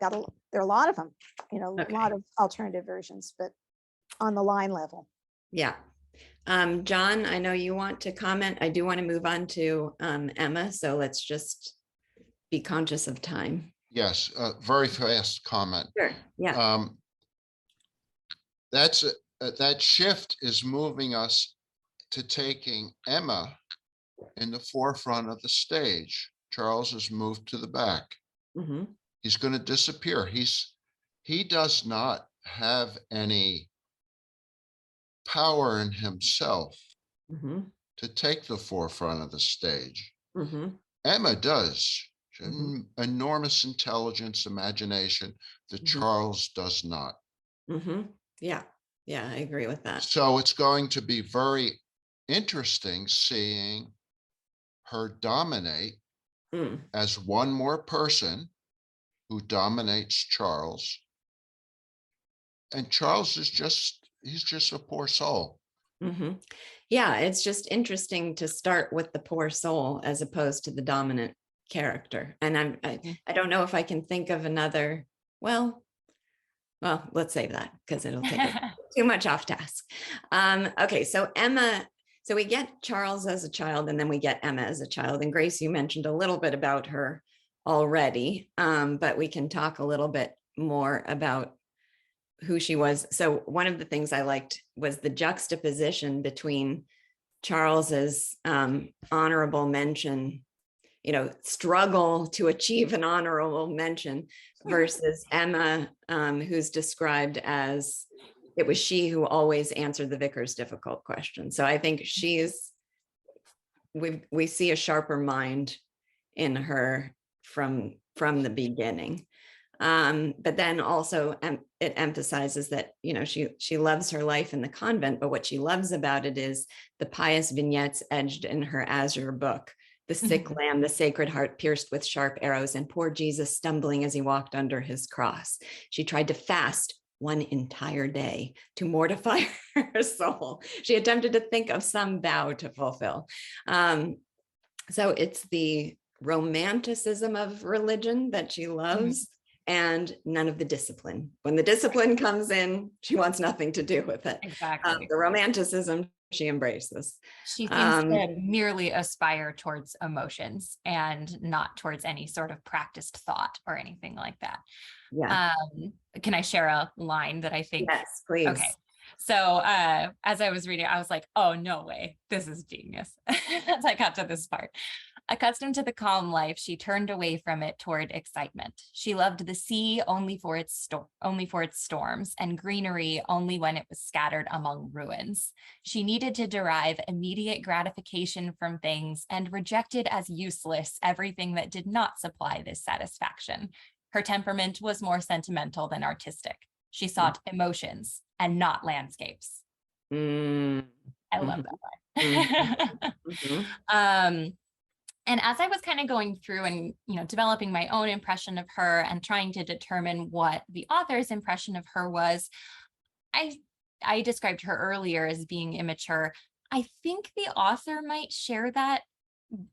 there are a lot of them, a lot of alternative versions, but on the line level. Yeah. John, I know you want to comment. I do want to move on to Emma. So let's just be conscious of time. Yes, very fast comment. Sure. Yeah. That shift is moving us to taking Emma in the forefront of the stage. Charles has moved to the back. Mm-hmm. He's going to disappear. He does not have any power in himself to take the forefront of the stage. Emma does. Enormous intelligence, imagination that Charles does not. Yeah, I agree with that. So it's going to be very interesting seeing her dominate as one more person who dominates Charles. And Charles is he's just a poor soul. Yeah, it's just interesting to start with the poor soul as opposed to the dominant character. And I don't know if I can think of another, well, let's save that because it'll take us too much off task. Okay, so Emma, so we get Charles as a child and then we get Emma as a child. And Grace, you mentioned a little bit about her already, but we can talk a little bit more about who she was. So one of the things I liked was the juxtaposition between Charles's honorable mention, struggle to achieve an honorable mention versus Emma, who's described as it was she who always answered the vicar's difficult question. So I think we see a sharper mind in her from the beginning. But then also it emphasizes that, she loves her life in the convent, but what she loves about it is the pious vignettes edged in her azure book, the sick lamb, the sacred heart pierced with sharp arrows, and poor Jesus stumbling as he walked under his cross. She tried to fast one entire day to mortify her soul. She attempted to think of some vow to fulfill. So it's the romanticism of religion that she loves. And none of the discipline. When the discipline comes in, she wants nothing to do with it. Exactly. The romanticism she embraces. She seems to merely aspire towards emotions and not towards any sort of practiced thought or anything like that. Yeah. Can I share a line that I think? Yes, please. Okay. So as I was reading, I was like, oh, no way. This is genius. As I got to this part. Accustomed to the calm life, she turned away from it toward excitement. She loved the sea only for its storms, and greenery only when it was scattered among ruins. She needed to derive immediate gratification from things and rejected as useless everything that did not supply this satisfaction. Her temperament was more sentimental than artistic. She sought emotions and not landscapes. I love that line. And as I was kind of going through and, developing my own impression of her and trying to determine what the author's impression of her was, I described her earlier as being immature. I think the author might share that,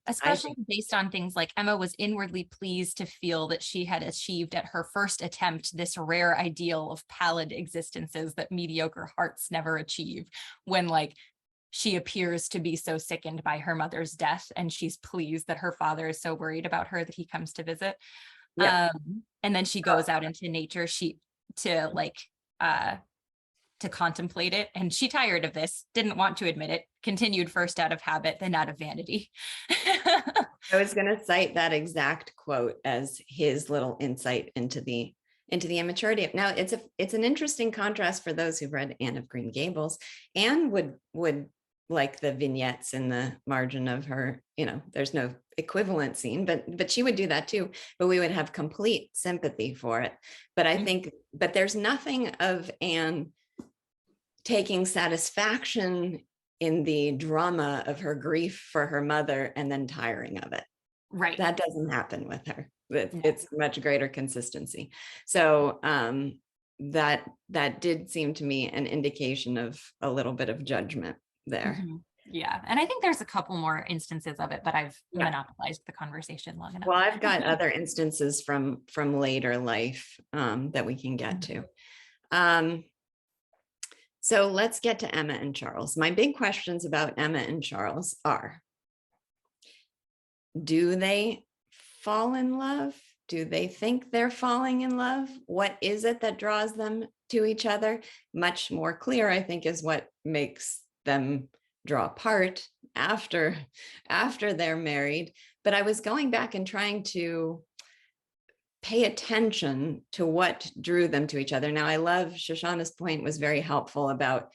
especially based on things like Emma was inwardly pleased to feel that she had achieved at her first attempt this rare ideal of pallid existences that mediocre hearts never achieve, when she appears to be so sickened by her mother's death, and she's pleased that her father is so worried about her that he comes to visit. Yeah. And then she goes out into nature to contemplate it. And she tired of this, didn't want to admit it, continued first out of habit, then out of vanity. I was going to cite that exact quote as his little insight into the immaturity. Now it's an interesting contrast for those who've read Anne of Green Gables and would like the vignettes in the margin of her, there's no equivalent scene, but she would do that too, but we would have complete sympathy for it. But I think, but there's nothing of Anne taking satisfaction in the drama of her grief for her mother and then tiring of it. Right. That doesn't happen with her. It's much greater consistency. So, that did seem to me an indication of a little bit of judgment there. Mhm. Yeah. And I think there's a couple more instances of it, but I've monopolized the conversation long enough. Well, I've got other instances from later life that we can get to. So let's get to Emma and Charles. My big questions about Emma and Charles are, do they fall in love? Do they think they're falling in love? What is it that draws them to each other? Much more clear, I think, is what makes them draw apart after they're married. But I was going back and trying to pay attention to what drew them to each other. Now, I love Shoshana's point was very helpful about,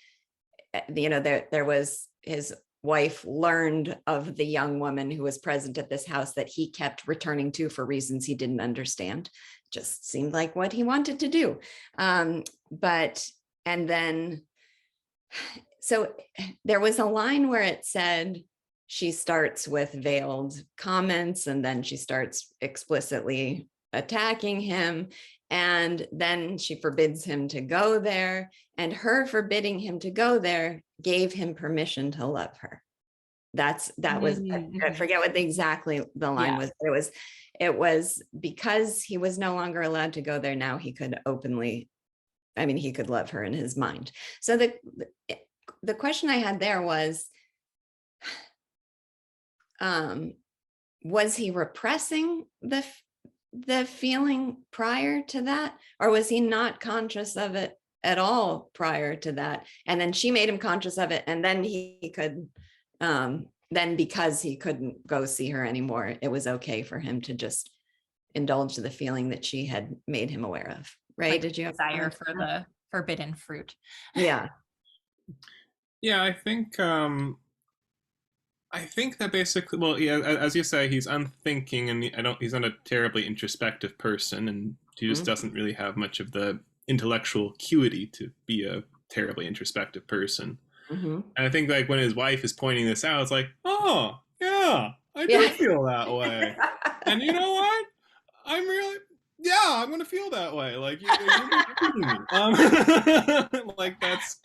there was his wife learned of the young woman who was present at this house that he kept returning to for reasons he didn't understand. Just seemed like what he wanted to do. So there was a line where it said she starts with veiled comments and then she starts explicitly attacking him, and then she forbids him to go there, and her forbidding him to go there gave him permission to love her. That was, I forget what exactly the line was. It was because he was no longer allowed to go there. Now he could openly, he could love her in his mind. So the question I had there was he repressing the feeling prior to that, or was he not conscious of it at all prior to that? And then she made him conscious of it, and then he could, then because he couldn't go see her anymore, it was okay for him to just indulge the feeling that she had made him aware of, right? Like Did you have desire for the forbidden fruit? Yeah. Yeah, I think that basically, well, yeah, as you say, he's unthinking, and he's not a terribly introspective person, and he just doesn't really have much of the intellectual acuity to be a terribly introspective person. And I think like when his wife is pointing this out, it's like, oh yeah, I do feel that way. And you know what? I'm gonna feel that way. Like you're kidding me. Like that's.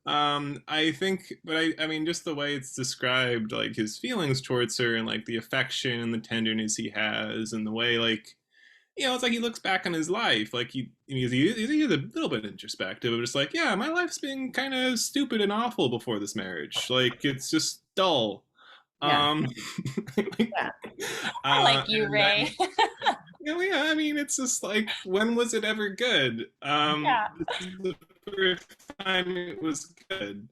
I think, but I mean, just the way it's described, like his feelings towards her and like the affection and the tenderness he has, and the way, like, it's like he looks back on his life, like he's a little bit introspective, but just like, yeah, my life's been kind of stupid and awful before this marriage. Like it's just dull. Yeah. I like you, Ray. Yeah, it's just like, when was it ever good? This is the first time it was good.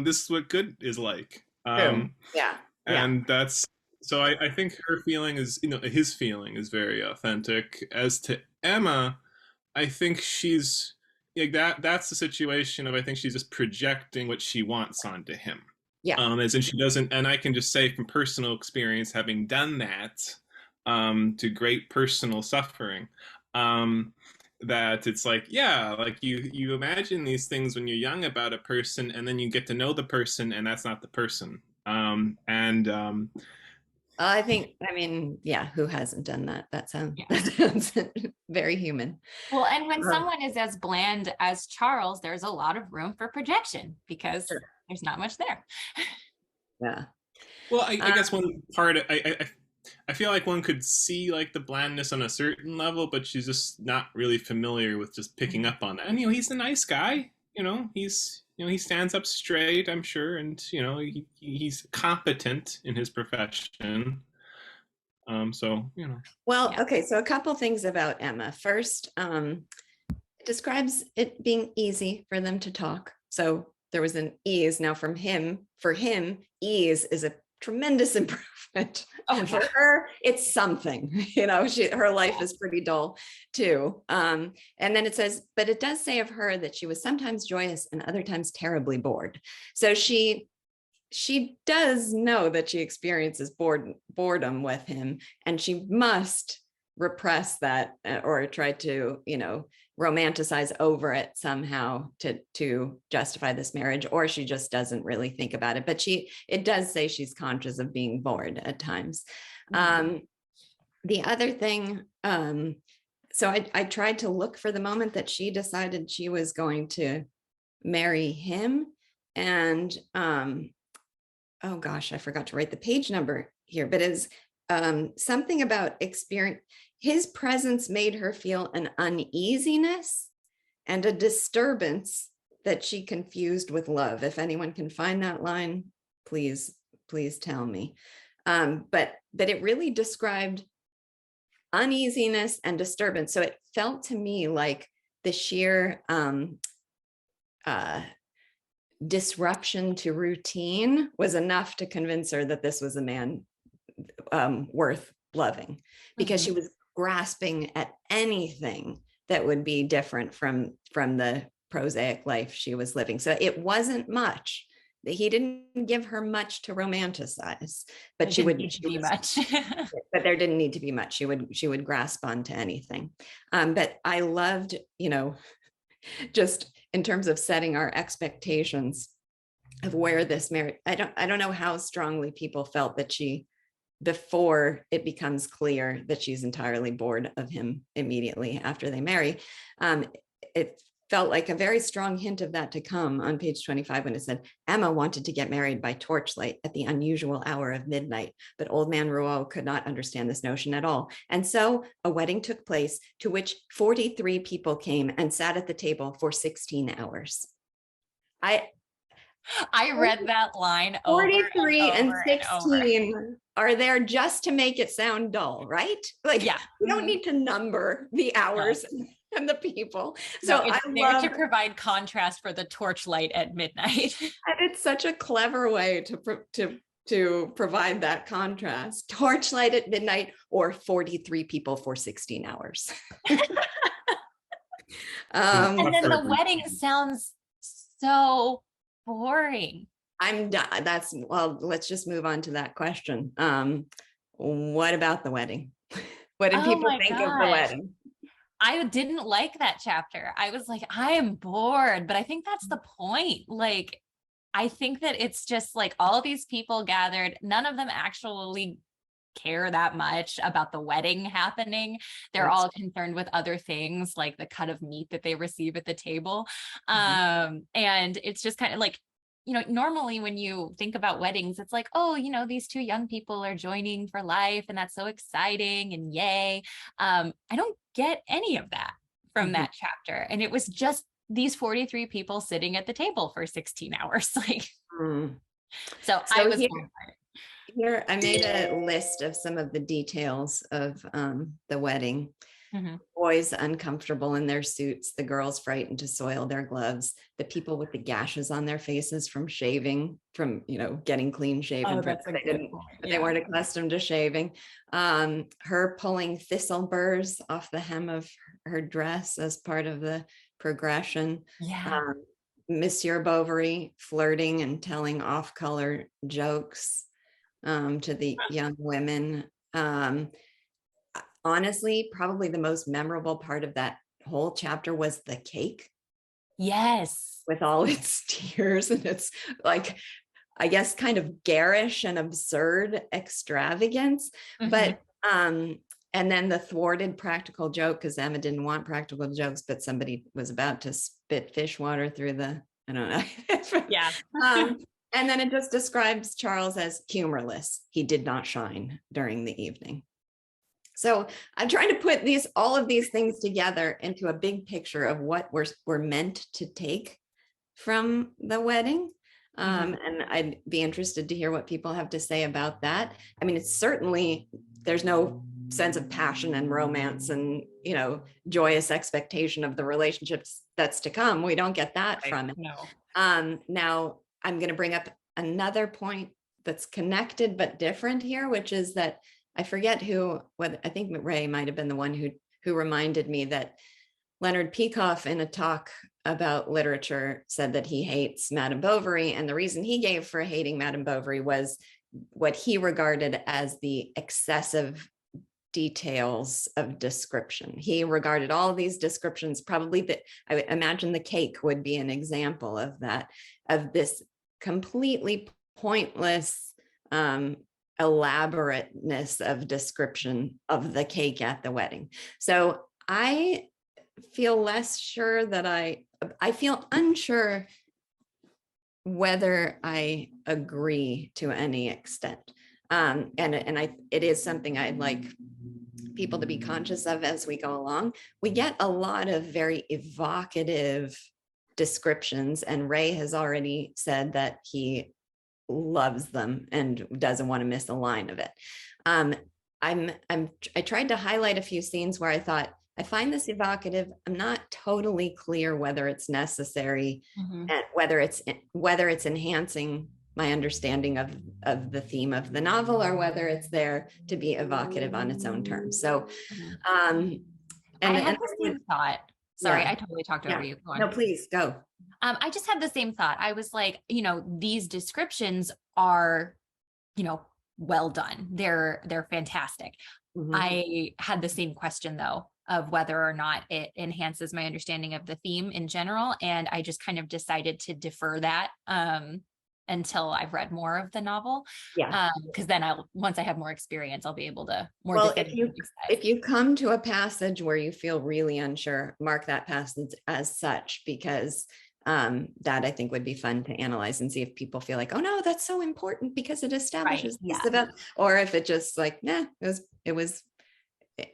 This is what good is like. And that's, so I think her feeling is, his feeling is very authentic. As to Emma, I think she's like that's the situation of, I think she's just projecting what she wants onto him. As in she doesn't, and I can just say from personal experience, having done that, to great personal suffering, that it's like, like you imagine these things when you're young about a person, and then you get to know the person, and that's not the person. I think, who hasn't done that? That sounds very human. Well, and when someone is as bland as Charles, there's a lot of room for projection because there's not much there. Yeah. Well, I guess one part, I feel like one could see like the blandness on a certain level, but she's just not really familiar with just picking up on that. And he's a nice guy. He stands up straight, I'm sure, and he's competent in his profession. Well, okay. So a couple things about Emma. First, it describes it being easy for them to talk. So there was an ease. Now for him, ease is a tremendous improvement. For her, it's something, her life is pretty dull too. And then it says, but it does say of her that she was sometimes joyous and other times terribly bored. So she does know that she experiences boredom with him, and she must repress that or try to, romanticize over it somehow to justify this marriage, or she just doesn't really think about it. But it does say she's conscious of being bored at times. The other thing so I tried to look for the moment that she decided she was going to marry him. And oh gosh, I forgot to write the page number here, but it's something about experience. His presence made her feel an uneasiness and a disturbance that she confused with love. If anyone can find that line, please tell me. But it really described uneasiness and disturbance. So it felt to me like the sheer disruption to routine was enough to convince her that this was a man worth loving, because she was grasping at anything that would be different from the prosaic life she was living. So it wasn't much. He didn't give her much to romanticize, but she would be much. But there didn't need to be much. She would grasp onto anything. But I loved, just in terms of setting our expectations of where this marriage, I don't know how strongly people felt that before it becomes clear that she's entirely bored of him immediately after they marry. It felt like a very strong hint of that to come on page 25 when it said, Emma wanted to get married by torchlight at the unusual hour of midnight, but old man Rouault could not understand this notion at all. And so a wedding took place to which 43 people came and sat at the table for 16 hours. I read that line 43 and over 16 are there just to make it sound dull, right? Like, yeah, we don't need to number the hours and the people. So So it's I there love to provide contrast for the torchlight at midnight. and it's such a clever way to provide that contrast. Torchlight at midnight or 43 people for 16 hours. And then the wedding sounds so boring. I'm done. Well, let's just move on to that question. What about the wedding? What did people think of the wedding? I didn't like that chapter. I was like, I am bored, but I think that's the point. Like, I think that it's just like all these people gathered, none of them actually care that much about the wedding happening. They're all concerned with other things like the cut of meat that they receive at the table. And it's just kind of like, normally when you think about weddings, it's like, oh, these two young people are joining for life and that's so exciting and yay. I don't get any of that from that chapter. And it was just these 43 people sitting at the table for 16 hours. Like, so I was here, I made a list of some of the details of the wedding. Boys uncomfortable in their suits, the girls frightened to soil their gloves, the people with the gashes on their faces from shaving, from getting clean shaven, they weren't accustomed to shaving. Her pulling thistle burrs off the hem of her dress as part of the progression. Monsieur Bovary flirting and telling off-color jokes to the young women. Honestly, probably the most memorable part of that whole chapter was the cake. Yes. With all its tears and its, like, I guess, kind of garish and absurd extravagance. But, and then the thwarted practical joke, because Emma didn't want practical jokes, but somebody was about to spit fish water through I don't know. Yeah. And then it just describes Charles as humorless. He did not shine during the evening. So I'm trying to put all of these things together into a big picture of what we're meant to take from the wedding. And I'd be interested to hear what people have to say about that. I mean, it's certainly, there's no sense of passion and romance and, joyous expectation of the relationships that's to come. We don't get that from it. No. Now I'm going to bring up another point that's connected but different here, which is that I forget I think Ray might have been the one who reminded me that Leonard Peikoff, in a talk about literature, said that he hates Madame Bovary. And the reason he gave for hating Madame Bovary was what he regarded as the excessive details of description. He regarded all these descriptions, probably that I would imagine the cake would be an example of that, of this completely pointless, elaborateness of description of the cake at the wedding. So I feel less sure that I feel unsure whether I agree to any extent. It is something I'd like people to be conscious of as we go along. We get a lot of very evocative descriptions, and Ray has already said that he loves them and doesn't want to miss a line of it. I tried to highlight a few scenes where I thought, I find this evocative. I'm not totally clear whether it's necessary and whether it's enhancing my understanding of the theme of the novel, or whether it's there to be evocative on its own terms. So, I had the same thought. Sorry, Yeah. I totally talked over you. Go on. No, please go. I just had the same thought. I was like, these descriptions are, well done. They're fantastic. I had the same question though, of whether or not it enhances my understanding of the theme in general. And I just kind of decided to defer that until I've read more of the novel. Yeah. Because then once I have more experience, I'll be able to more. Well, if you come to a passage where you feel really unsure, mark that passage as such, because that I think would be fun to analyze and see if people feel like, oh no, that's so important because it establishes this event, or if it just like, nah, it was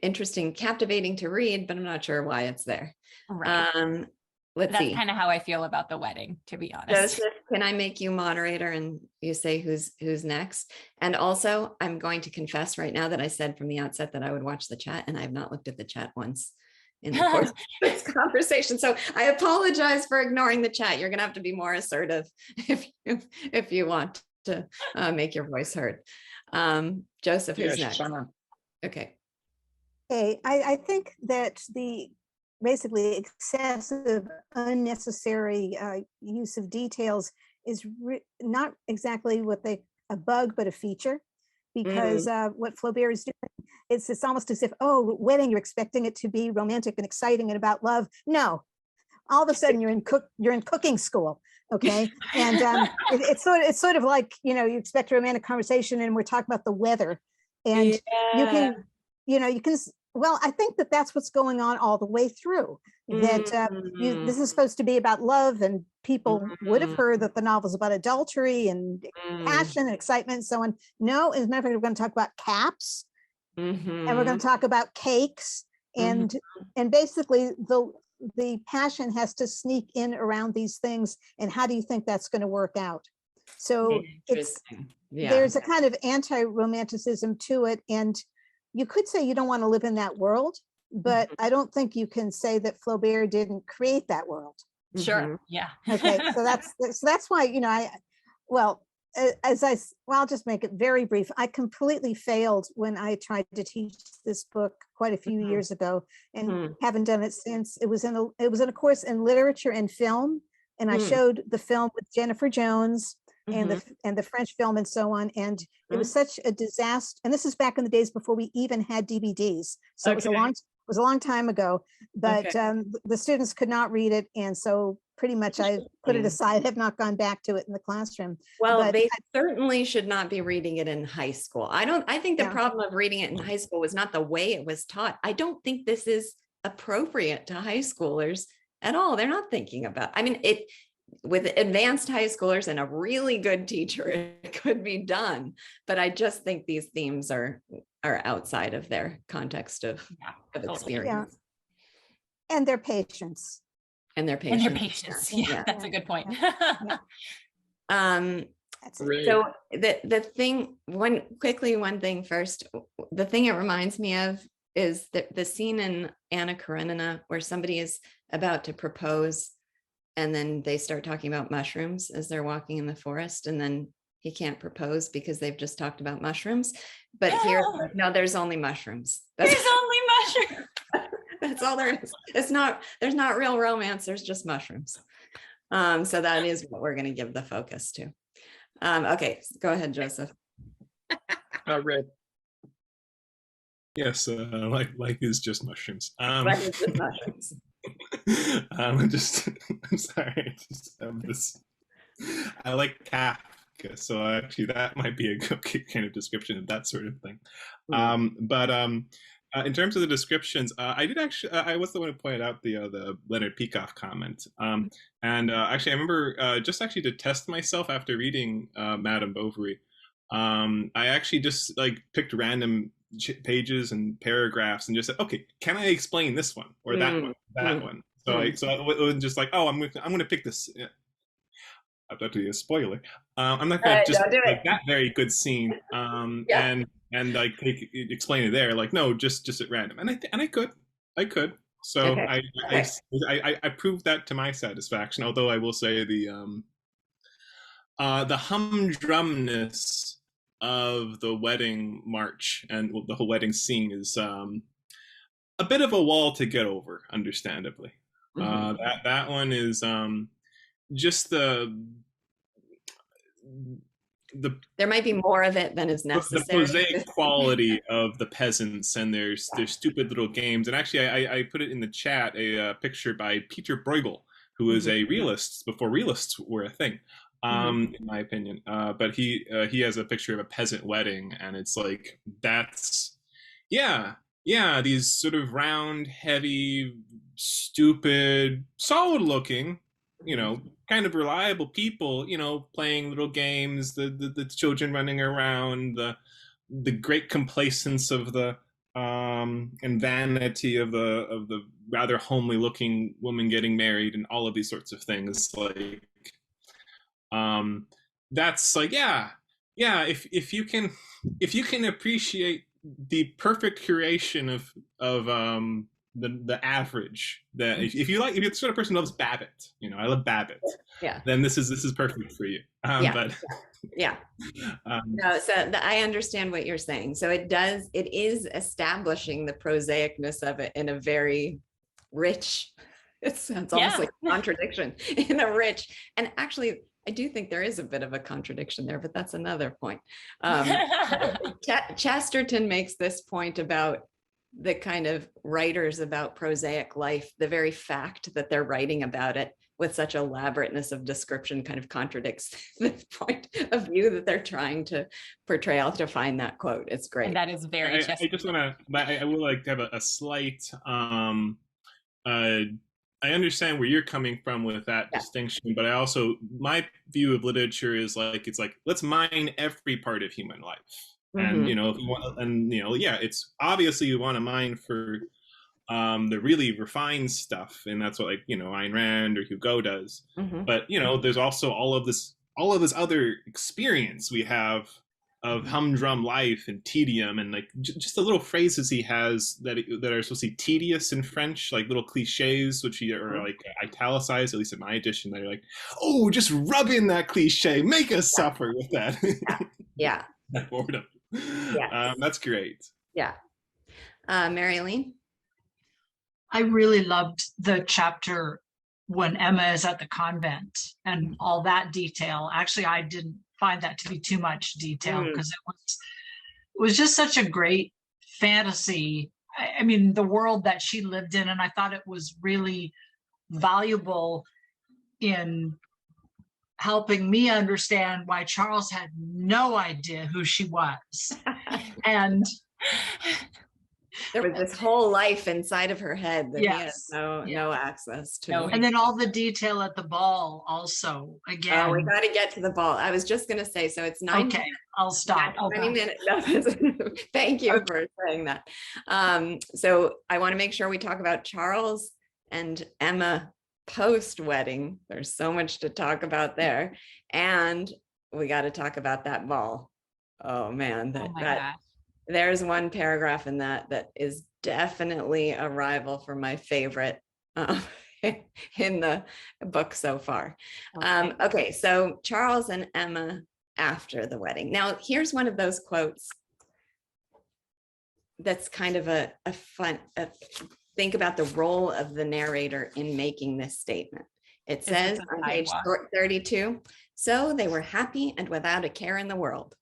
interesting, captivating to read, but I'm not sure why it's there. Right. Let's see. That's kind of how I feel about the wedding, to be honest. Joseph, can I make you moderator and you say who's next? And also, I'm going to confess right now that I said from the outset that I would watch the chat, and I have not looked at the chat once in the course of this conversation. So I apologize for ignoring the chat. You're going to have to be more assertive if you want to make your voice heard. Joseph, who's next? Okay. Okay, I think that the basically excessive, unnecessary use of details is not exactly a bug, but a feature, because what Flaubert is doing, it's almost as if, oh, wedding, you're expecting it to be romantic and exciting and about love. No, all of a sudden you're in cooking school. Okay, and it's sort of like, you expect a romantic conversation and we're talking about the weather, and you can. Well, I think that that's what's going on all the way through. That this is supposed to be about love, and people would have heard that the novel's about adultery and passion and excitement and so on. No, as a matter of fact, we're going to talk about caps, and we're going to talk about cakes, and basically the passion has to sneak in around these things. And how do you think that's going to work out? So there's a kind of anti-romanticism to it, and you could say you don't want to live in that world, but I don't think you can say that Flaubert didn't create that world. Sure. Yeah. Okay. So that's why, I'll just make it very brief. I completely failed when I tried to teach this book quite a few years ago, and haven't done it since. It was in a course in literature and film, and I showed the film with Jennifer Jones and the French film and so on, and it was such a disaster. And this is back in the days before we even had DVDs, so it was a long time ago. But the students could not read it, and so pretty much I put it aside. Have not gone back to it in the classroom. Well, but they certainly should not be reading it in high school. I think the problem of reading it in high school was not the way it was taught. I don't think this is appropriate to high schoolers at all. They're not thinking about. I mean, with advanced high schoolers and a really good teacher, it could be done. But I just think these themes are outside of their context of experience. And their patience. And their patience. Yeah, that's a good point. So the thing, one thing first, the thing it reminds me of is the scene in Anna Karenina where somebody is about to propose, and then they start talking about mushrooms as they're walking in the forest, and then he can't propose because they've just talked about mushrooms. But here, no, there's only mushrooms. There's only mushrooms. That's all there is. There's not real romance. There's just mushrooms. So that is what we're going to give the focus to. Okay, go ahead, Joseph. Red. Yes, life is just mushrooms. Life is just mushrooms. I'm sorry. I like Kafka, so actually that might be a good kind of description of that sort of thing. In terms of the descriptions, I did actually. I was the one who pointed out the Leonard Peikoff comment, and actually, I remember just actually to test myself after reading Madame Bovary. I actually just like picked random pages and paragraphs and just said, okay, can I explain this one or that one, that one? So it was just like, oh, I'm gonna pick this. Yeah. I'm not doing a spoiler. I'm not gonna just like that very good scene. And like explain it there. Like no, just at random. And I could. So Okay. I proved that to my satisfaction. Although I will say the humdrumness of the wedding march and the whole wedding scene is a bit of a wall to get over, understandably. That one is just the there might be more of it than is necessary. The prosaic quality of the peasants and their stupid little games. And actually, I put it in the chat a picture by Peter Bruegel, who is a realist before realists were a thing, in my opinion. But he has a picture of a peasant wedding, and it's like that's these sort of round, heavy, stupid, solid-looking, kind of reliable people, playing little games, the children running around, the great complacence of the and vanity of the rather homely looking woman getting married, and all of these sorts of things. Like that's like if you can appreciate the perfect curation of the average, that if you're the sort of person who loves Babbitt, I love Babbitt, then this is perfect for you. No, so I understand what you're saying. So it is establishing the prosaicness of it in a very rich, it sounds almost like a contradiction, in a rich, and actually I do think there is a bit of a contradiction there, but that's another point. Chesterton makes this point about the kind of writers about prosaic life, the very fact that they're writing about it with such elaborateness of description kind of contradicts the point of view that they're trying to portray. I'll have to find that quote. It's great. And that is very I just want to, I would like to have a slight, I understand where you're coming from with that distinction, but I also, my view of literature is like, it's like, let's mine every part of human life. And, if you want, and, it's obviously you want to mine for the really refined stuff. And that's what Ayn Rand or Hugo does. But, there's also all of this other experience we have of humdrum life and tedium, and like just the little phrases he has that are supposed to be tedious in French, like little cliches, which are like italicized, at least in my edition, that are like, oh, just rub in that cliche, make us suffer with that. That boredom. That's great. Mary Eileen? I really loved the chapter when Emma is at the convent and all that detail. Actually, I didn't find that to be too much detail because it was just such a great fantasy. I mean, the world that she lived in, and I thought it was really valuable in helping me understand why Charles had no idea who she was. And there was this whole life inside of her head that he had no access to. And then all the detail at the ball also, again. Oh, we got to get to the ball. I was just going to say, so it's 9 Okay, I'll stop. 20 minutes. Thank you for saying that. So I want to make sure we talk about Charles and Emma post-wedding. There's so much to talk about there. And we got to talk about that ball. Oh man, that there's one paragraph in that is definitely a rival for my favorite in the book so far. Okay, so Charles and Emma after the wedding. Now, here's one of those quotes that's kind of a fun, think about the role of the narrator in making this statement. It says on page 32, so they were happy and without a care in the world.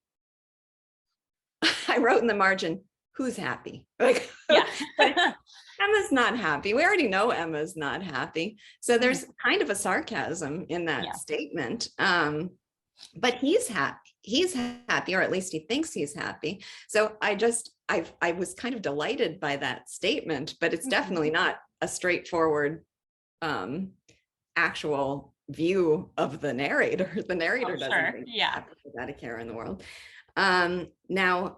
I wrote in the margin, who's happy? Like, Emma's not happy. We already know Emma's not happy. So there's kind of a sarcasm in that statement. But he's happy. He's happy, or at least he thinks he's happy. So I just I was kind of delighted by that statement, but it's definitely not a straightforward actual view of the narrator. The narrator doesn't think Yeah. without a care in the world. Now,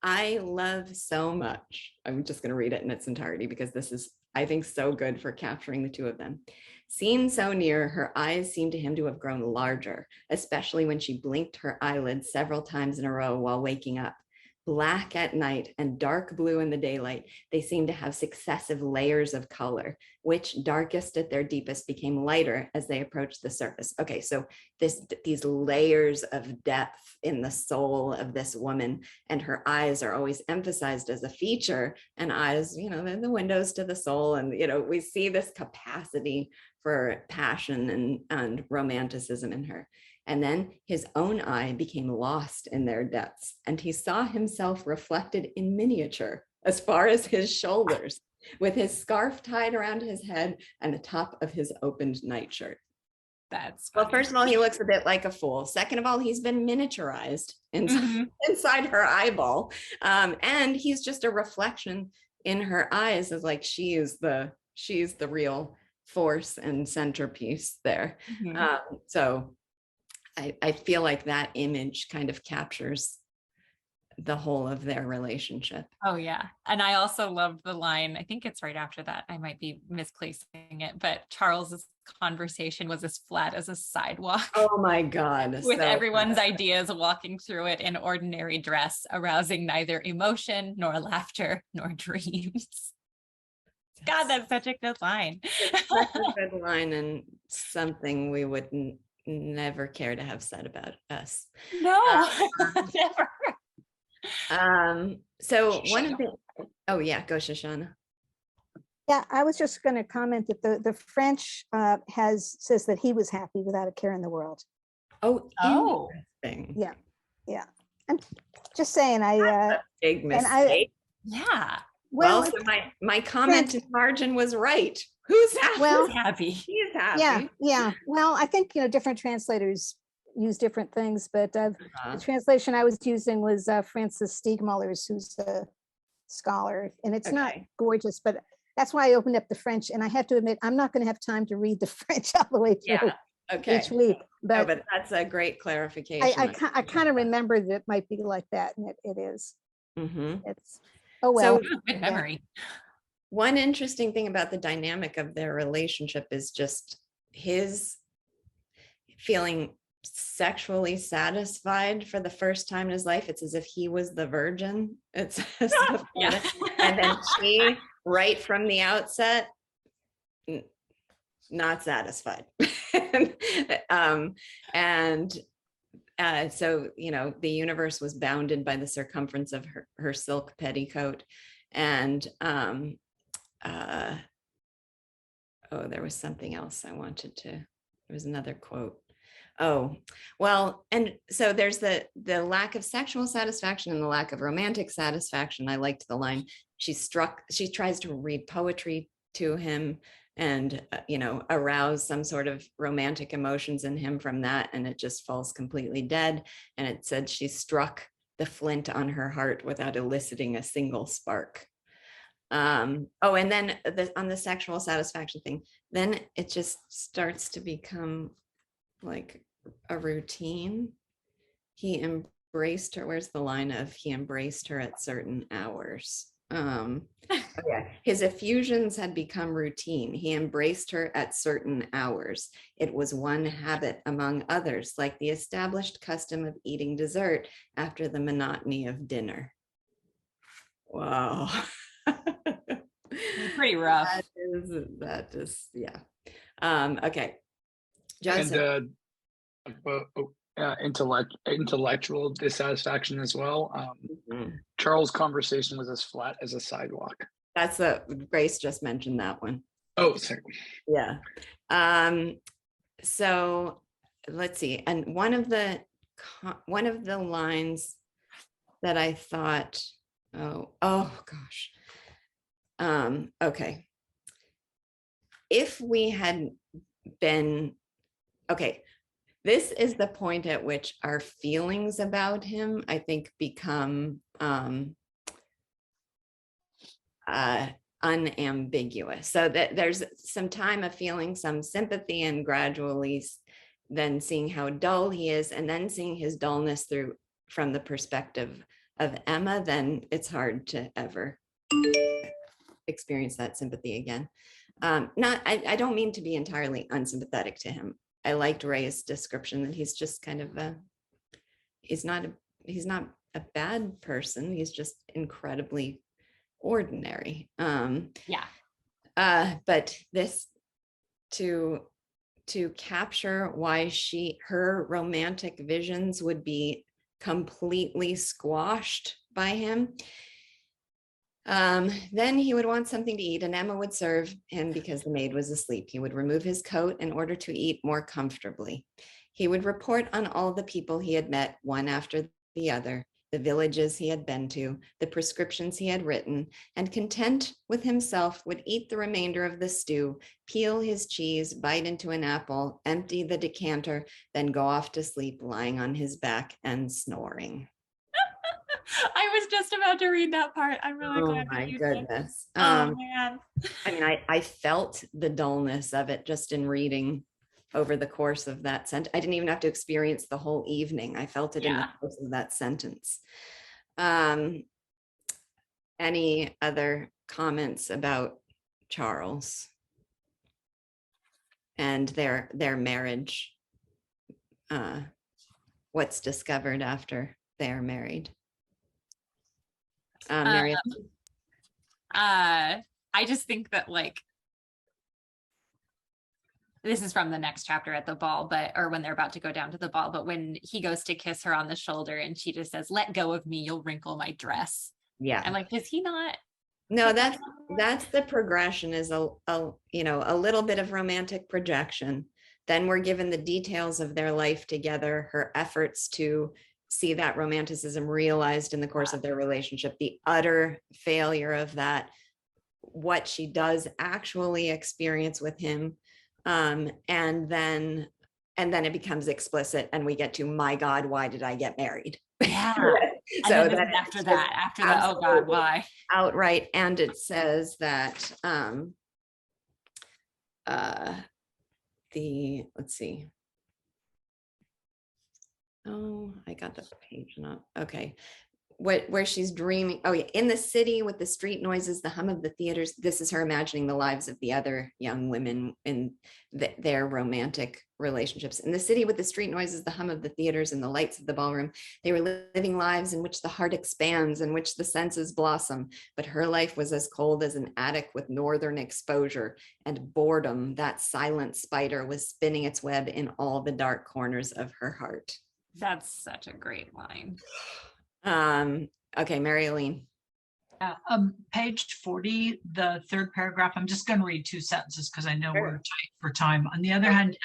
I love so much. I'm just going to read it in its entirety because this is, I think, so good for capturing the two of them. Seen so near, her eyes seemed to him to have grown larger, especially when she blinked her eyelids several times in a row while waking up. Black at night and dark blue in the daylight, they seemed to have successive layers of color, which darkest at their deepest became lighter as they approached the surface. Okay, so these layers of depth in the soul of this woman, and her eyes are always emphasized as a feature, and eyes, they're the windows to the soul. And, we see this capacity for passion and romanticism in her. And then his own eye became lost in their depths, and he saw himself reflected in miniature as far as his shoulders, with his scarf tied around his head and the top of his opened nightshirt. That's well, funny. first of all, he looks a bit like a fool. Second of all, he's been miniaturized inside her eyeball. And he's just a reflection in her eyes, as like she's the real force and centerpiece there. So I feel like that image kind of captures the whole of their relationship. Oh, yeah. And I also loved the line, I think it's right after that, I might be misplacing it, but Charles's conversation was as flat as a sidewalk. Oh my God. With everyone's ideas walking through it in ordinary dress, arousing neither emotion nor laughter nor dreams. God, that's such a good line. Such a good line, and something we wouldn't never care to have said about us. No, never. So one of the, oh yeah, go Shoshana. Yeah, I was just going to comment that the French says that he was happy without a care in the world. Oh, interesting. Yeah. I'm just saying, big mistake. Yeah. Well, so my comment in margin was right. Who's happy? Well, happy. He's happy. Yeah. Well, I think different translators use different things, but the translation I was using was Francis Stiegmuller's, who's a scholar, and it's not gorgeous, but that's why I opened up the French. And I have to admit, I'm not going to have time to read the French all the way through each week. But that's a great clarification. I kind of remember that it might be like that, and it is. It's So good memory. One interesting thing about the dynamic of their relationship is just his feeling sexually satisfied for the first time in his life. It's as if he was the virgin. It's and then she, right from the outset, not satisfied. So, the universe was bounded by the circumference of her silk petticoat. And there was something else I wanted to, there was another quote. Oh, well, and so there's the lack of sexual satisfaction and the lack of romantic satisfaction. I liked the line, she tries to read poetry to him and, arouse some sort of romantic emotions in him from that. And it just falls completely dead. And it said she struck the flint on her heart without eliciting a single spark. And then on the sexual satisfaction thing, then it just starts to become like a routine. He embraced her. Where's the line of he embraced her at certain hours? His effusions had become routine. He embraced her at certain hours. It was one habit among others, like the established custom of eating dessert after the monotony of dinner. Wow. Pretty rough. That is yeah. Okay. Joseph. And intellectual dissatisfaction as well. Charles' conversation was as flat as a sidewalk. That's Grace just mentioned that one. Oh, sorry. Yeah. So let's see. And one of the lines that I thought, oh gosh. Okay. If we had been, this is the point at which our feelings about him, I think, become unambiguous. So that there's some time of feeling some sympathy and gradually then seeing how dull he is and then seeing his dullness from the perspective of Emma, then it's hard to ever experience that sympathy again. I don't mean to be entirely unsympathetic to him. I liked Ray's description that he's just kind of he's not a bad person. He's just incredibly ordinary. But this to capture why her romantic visions would be completely squashed by him. Then he would want something to eat and Emma would serve him because the maid was asleep. He would remove his coat in order to eat more comfortably. He would report on all the people he had met, one after the other, the villages he had been to, the prescriptions he had written, and content with himself would eat the remainder of the stew, peel his cheese, bite into an apple, empty the decanter, then go off to sleep lying on his back and snoring. I was just about to read that part. I'm really glad that you did. Oh my goodness. Oh man. I mean, I felt the dullness of it just in reading over the course of that sentence. I didn't even have to experience the whole evening. I felt it in the course of that sentence. Any other comments about Charles and their marriage? What's discovered after they're married? Marianne? I just think that like this is from the next chapter at the ball, or when they're about to go down to the ball, but when he goes to kiss her on the shoulder and she just says, "Let go of me, you'll wrinkle my dress." Yeah. I'm like, does he not? No, that's the progression, is a little bit of romantic projection. Then we're given the details of their life together, her efforts to see that romanticism realized in the course of their relationship, the utter failure of that, what she does actually experience with him. And then it becomes explicit and we get to, my God, why did I get married? Yeah. So then after that, oh God, why? Outright. And it says that let's see. Oh, I got the page not okay. Where she's dreaming. Oh yeah, in the city with the street noises, the hum of the theaters. This is her imagining the lives of the other young women in their romantic relationships. In the city with the street noises, the hum of the theaters and the lights of the ballroom, they were living lives in which the heart expands, in which the senses blossom. But her life was as cold as an attic with northern exposure, and boredom, that silent spider, was spinning its web in all the dark corners of her heart. That's such a great line. Okay, Mary-Elaine. Page 40, the third paragraph. I'm just going to read 2 sentences because I know we're tight for time. On the other hand,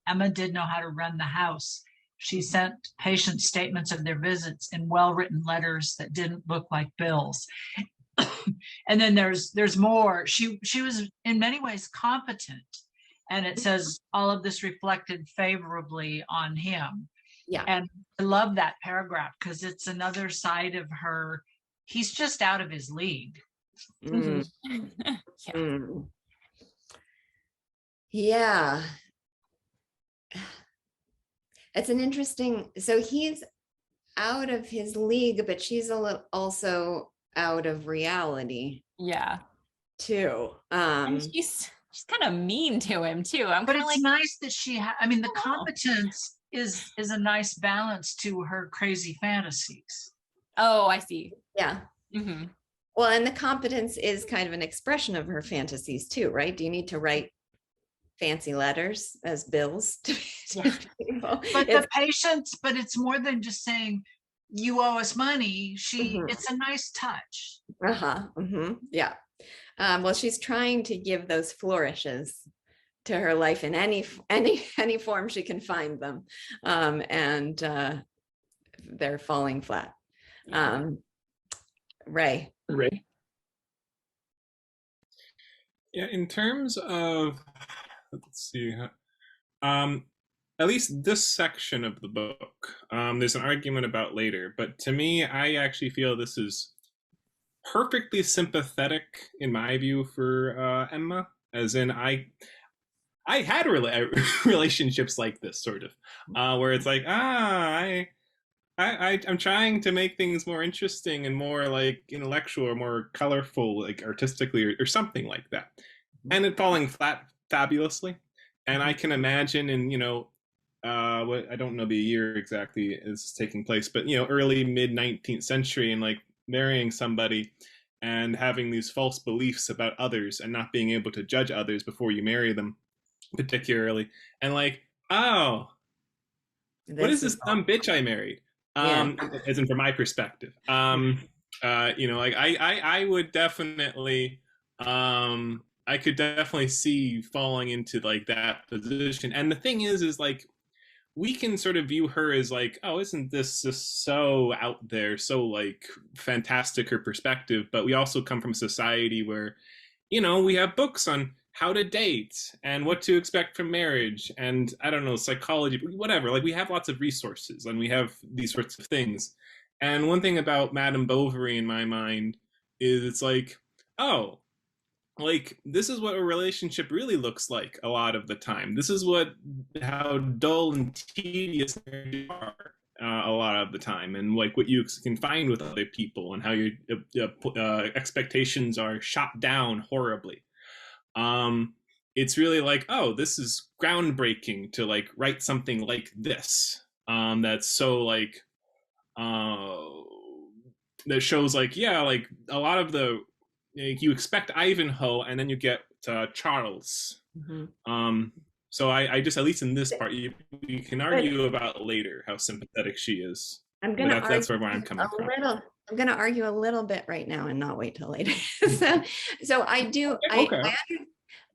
Emma did know how to run the house. She sent patients statements of their visits in well-written letters that didn't look like bills. And then there's more. She was in many ways competent, and it says all of this reflected favorably on him. Yeah. And I love that paragraph because it's another side of her. He's just out of his league. Mm. Yeah. Mm. Yeah. It's an interesting, so he's out of his league, but she's a little also out of reality. Yeah. Too. And she's kind of mean to him too. But it's nice that the competence is a nice balance to her crazy fantasies. Oh, I see. Yeah. Mm-hmm. Well, and the competence is kind of an expression of her fantasies too, right? Do you need to write fancy letters as bills to people? But the patience, but it's more than just saying you owe us money. It's a nice touch. Mm-hmm. Yeah. Well, she's trying to give those flourishes to her life in any form she can find them, and they're falling flat. Ray. Yeah, in terms of, let's see, at least this section of the book, there's an argument about later, but to me, I actually feel this is perfectly sympathetic in my view for Emma, as in I had relationships like this sort of, where it's like, I'm trying to make things more interesting and more like intellectual or more colorful, like artistically or something like that, and it falling flat fabulously. And I can imagine in, what, I don't know the year exactly is taking place, but early mid 19th century, and like marrying somebody and having these false beliefs about others and not being able to judge others before you marry them, particularly, and like, oh, what is this dumb bitch I married? As in from my perspective. Like I would definitely, I could definitely see falling into like that position. And the thing is like, we can sort of view her as like, oh, isn't this just so out there, so like fantastic, her perspective? But we also come from a society where, we have books on how to date and what to expect from marriage, and I don't know, psychology, whatever. Like, we have lots of resources and we have these sorts of things. And one thing about Madame Bovary in my mind is it's like, oh, like, this is what a relationship really looks like a lot of the time. This is how dull and tedious they are a lot of the time, and like what you can find with other people, and how your expectations are shot down horribly. It's really like, oh, this is groundbreaking to like write something like this, that's so like, that shows like, yeah, like a lot of the, like, you expect Ivanhoe and then you get Charles. So I just, at least in this part, you can argue about later how sympathetic she is. I'm gonna that's where I'm coming from. I'm going to argue a little bit right now and not wait till later. so I do, Okay.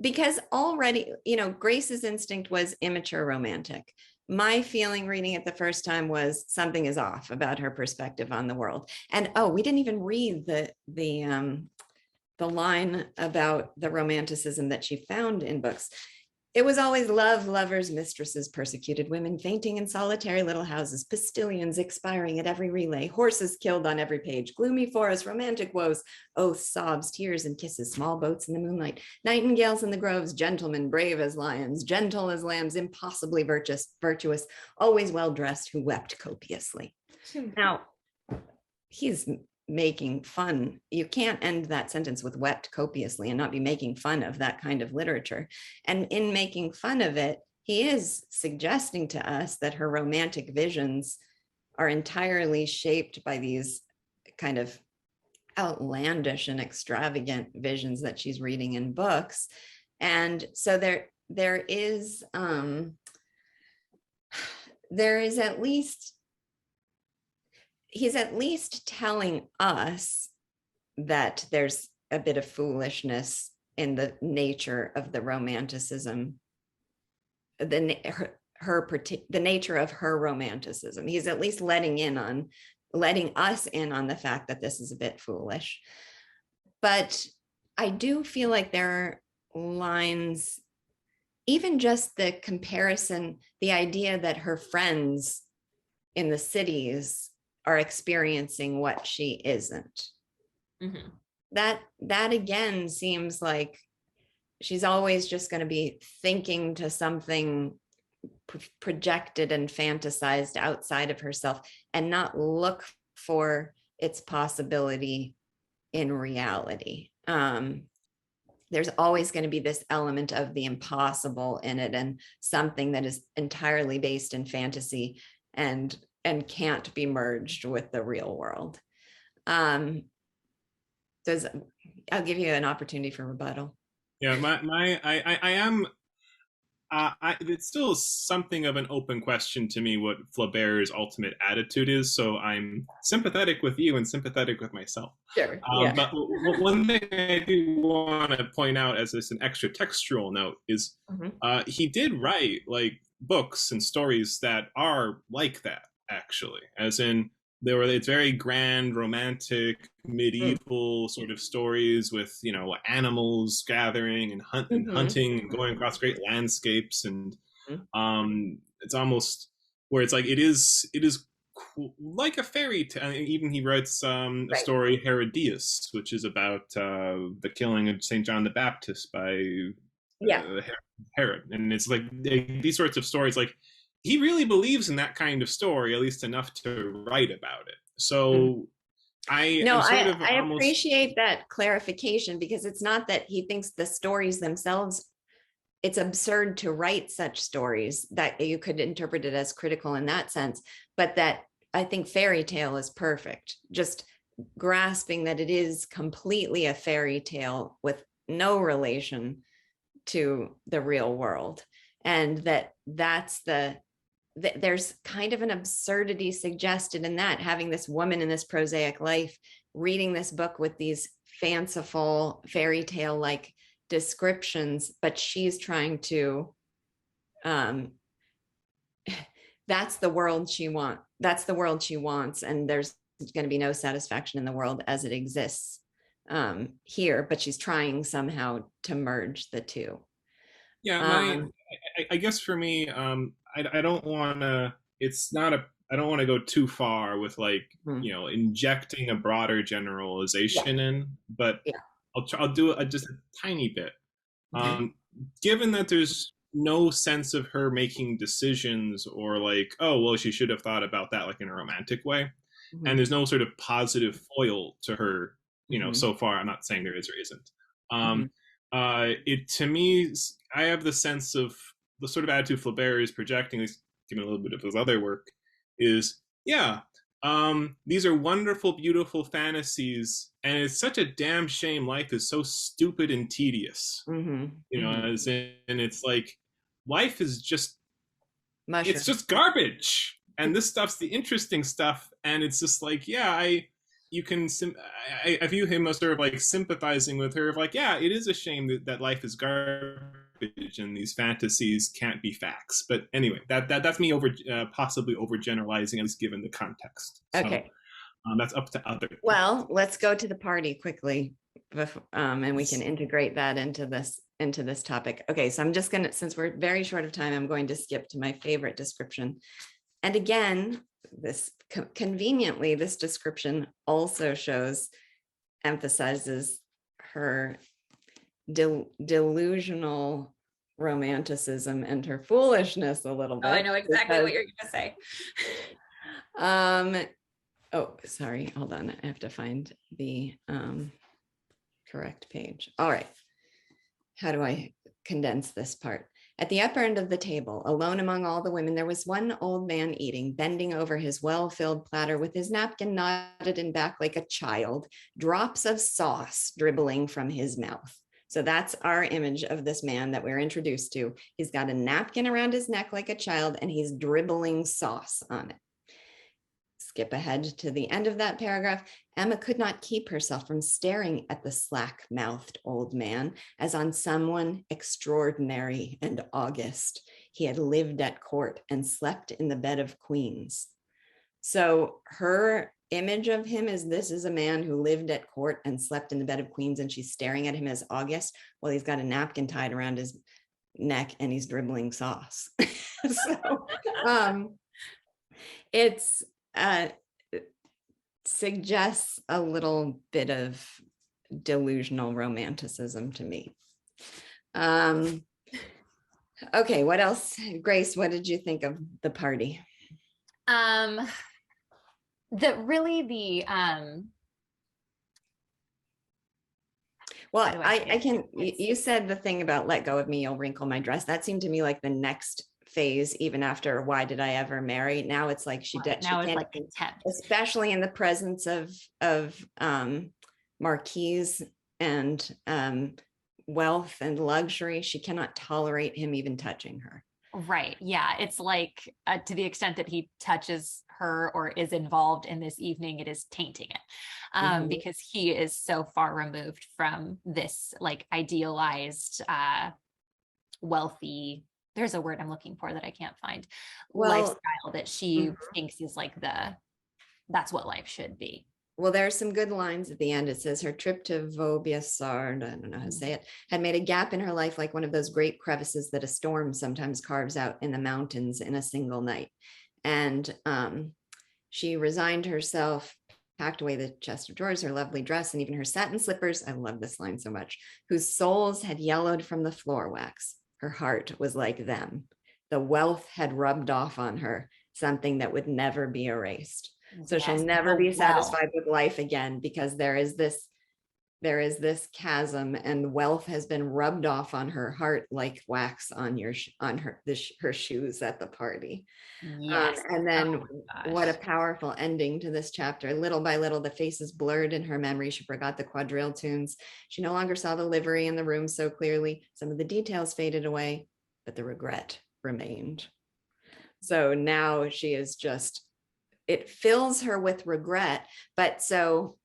because already, Grace's instinct was immature romantic. My feeling reading it the first time was something is off about her perspective on the world. And we didn't even read the line about the romanticism that she found in books. It was always love, lovers, mistresses, persecuted women, fainting in solitary little houses, postilions expiring at every relay, horses killed on every page, gloomy forests, romantic woes, oaths, sobs, tears, and kisses, small boats in the moonlight, nightingales in the groves, gentlemen, brave as lions, gentle as lambs, impossibly virtuous, always well-dressed, who wept copiously. Now, he's making fun. You can't end that sentence with wept copiously and not be making fun of that kind of literature. And in making fun of it, he is suggesting to us that her romantic visions are entirely shaped by these kind of outlandish and extravagant visions that she's reading in books. And so there is at least, he's at least telling us that there's a bit of foolishness in the nature of the romanticism, the nature of her romanticism. He's at least letting us in on the fact that this is a bit foolish. But I do feel like there are lines, even just the comparison, the idea that her friends in the cities are experiencing what she isn't. Mm-hmm. That again seems like she's always just going to be thinking to something projected and fantasized outside of herself, and not look for its possibility in reality. There's always going to be this element of the impossible in it, and something that is entirely based in fantasy and can't be merged with the real world. I'll give you an opportunity for rebuttal. Yeah, I am. It's still something of an open question to me what Flaubert's ultimate attitude is. So I'm sympathetic with you and sympathetic with myself. Sure. But one thing I do want to point out as an extra textual note is he did write like books and stories that are like that, actually, as in it's very grand, romantic, medieval sort of stories with, animals gathering and hunting and going across great landscapes. And it's almost where it's like, it is like a fairy tale. Even he writes a Right. story, Herodias, which is about the killing of Saint John the Baptist by Herod, and it's like these sorts of stories. Like he really believes in that kind of story, at least enough to write about it. So I No, am sort of I almost appreciate that clarification, because it's not that he thinks the stories themselves, it's absurd to write such stories, that you could interpret it as critical in that sense, but that I think fairy tale is perfect. Just grasping that it is completely a fairy tale with no relation to the real world, and there's kind of an absurdity suggested in that, having this woman in this prosaic life reading this book with these fanciful fairy tale like descriptions, but she's trying to that's the world she wants, and there's going to be no satisfaction in the world as it exists here, but she's trying somehow to merge the two. I guess for me, I don't want to. It's not a. I don't want to go too far with like injecting a broader generalization in, but I'll do it just a tiny bit. Given that there's no sense of her making decisions or like, oh well, she should have thought about that like in a romantic way, and there's no sort of positive foil to her. So far, I'm not saying there is or isn't. It to me, I have the sense of the sort of attitude Flaubert is projecting, at least given a little bit of his other work, is these are wonderful, beautiful fantasies, and it's such a damn shame life is so stupid and tedious. As in, it's like life is just it's just garbage, and this stuff's the interesting stuff, and it's just like I view him as sort of like sympathizing with her of like, it is a shame that life is garbage and these fantasies can't be facts. But anyway, that's me possibly overgeneralizing, at least given the context. Okay. So, that's up to others. Well, let's go to the party quickly, and we can integrate that into this topic. Okay, so I'm just gonna, since we're very short of time, I'm going to skip to my favorite description. And again, this conveniently, this description also emphasizes her delusional romanticism and her foolishness a little bit. Oh, I know exactly what you're going to say. Oh, sorry, hold on. I have to find the correct page. All right. How do I condense this part? At the upper end of the table, alone among all the women, there was one old man eating, bending over his well-filled platter with his napkin knotted in back like a child, drops of sauce dribbling from his mouth. So that's our image of this man that we're introduced to. He's got a napkin around his neck like a child, and he's dribbling sauce on it. Skip ahead to the end of that paragraph. Emma could not keep herself from staring at the slack-mouthed old man as on someone extraordinary and august. He had lived at court and slept in the bed of queens. So her image of him is, this is a man who lived at court and slept in the bed of queens, and she's staring at him as august. Well, he's got a napkin tied around his neck and he's dribbling sauce. So it's suggests a little bit of delusional romanticism to me. Okay, what else? Grace, what did you think of the party? Well, I can, you said the thing about let go of me, you'll wrinkle my dress. That seemed to me like the next phase, even after why did I ever marry? Now it's like she did. Now it's like contempt, especially in the presence of marquise and wealth and luxury. She cannot tolerate him even touching her. Right. Yeah. It's like to the extent that he touches her or is involved in this evening, it is tainting it because he is so far removed from this like idealized, wealthy, there's a word I'm looking for that I can't find, lifestyle that she thinks is like that's what life should be. Well, there are some good lines at the end. It says her trip to Vaubyessard, I don't know how to say it, had made a gap in her life like one of those great crevices that a storm sometimes carves out in the mountains in a single night. And She resigned herself, packed away the chest of drawers, her lovely dress, and even her satin slippers. I love this line so much. Whose soles had yellowed from the floor wax. Her heart was like them. The wealth had rubbed off on her, something that would never be erased. So she'll never be satisfied with life again, because there is this chasm, and wealth has been rubbed off on her heart like wax on her shoes at the party. Yes. And then Oh what a powerful ending to this chapter. Little by little, the faces blurred in her memory. She forgot the quadrille tunes. She no longer saw the livery in the room so clearly. Some of the details faded away, but the regret remained. So now she is just, it fills her with regret. But so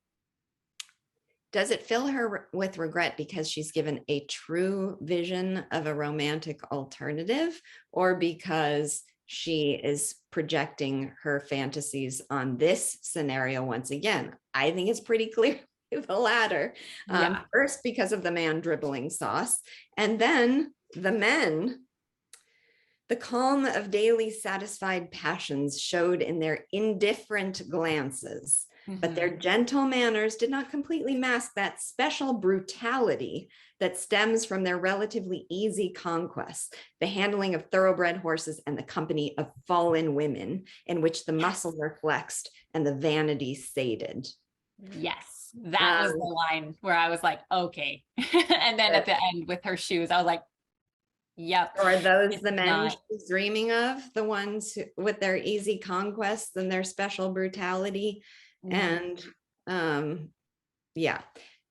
does it fill her with regret because she's given a true vision of a romantic alternative, or because she is projecting her fantasies on this scenario once again? I think it's pretty clear the latter. First, because of the man dribbling sauce, and then the men. The calm of daily satisfied passions showed in their indifferent glances, but their gentle manners did not completely mask that special brutality that stems from their relatively easy conquests, the handling of thoroughbred horses and the company of fallen women, in which the muscles are flexed and the vanity sated. Yes, that was the line where I was like, okay. And then at the end with her shoes, I was like, yep. Or are those the men she's dreaming of, the ones with their easy conquests and their special brutality? And yeah,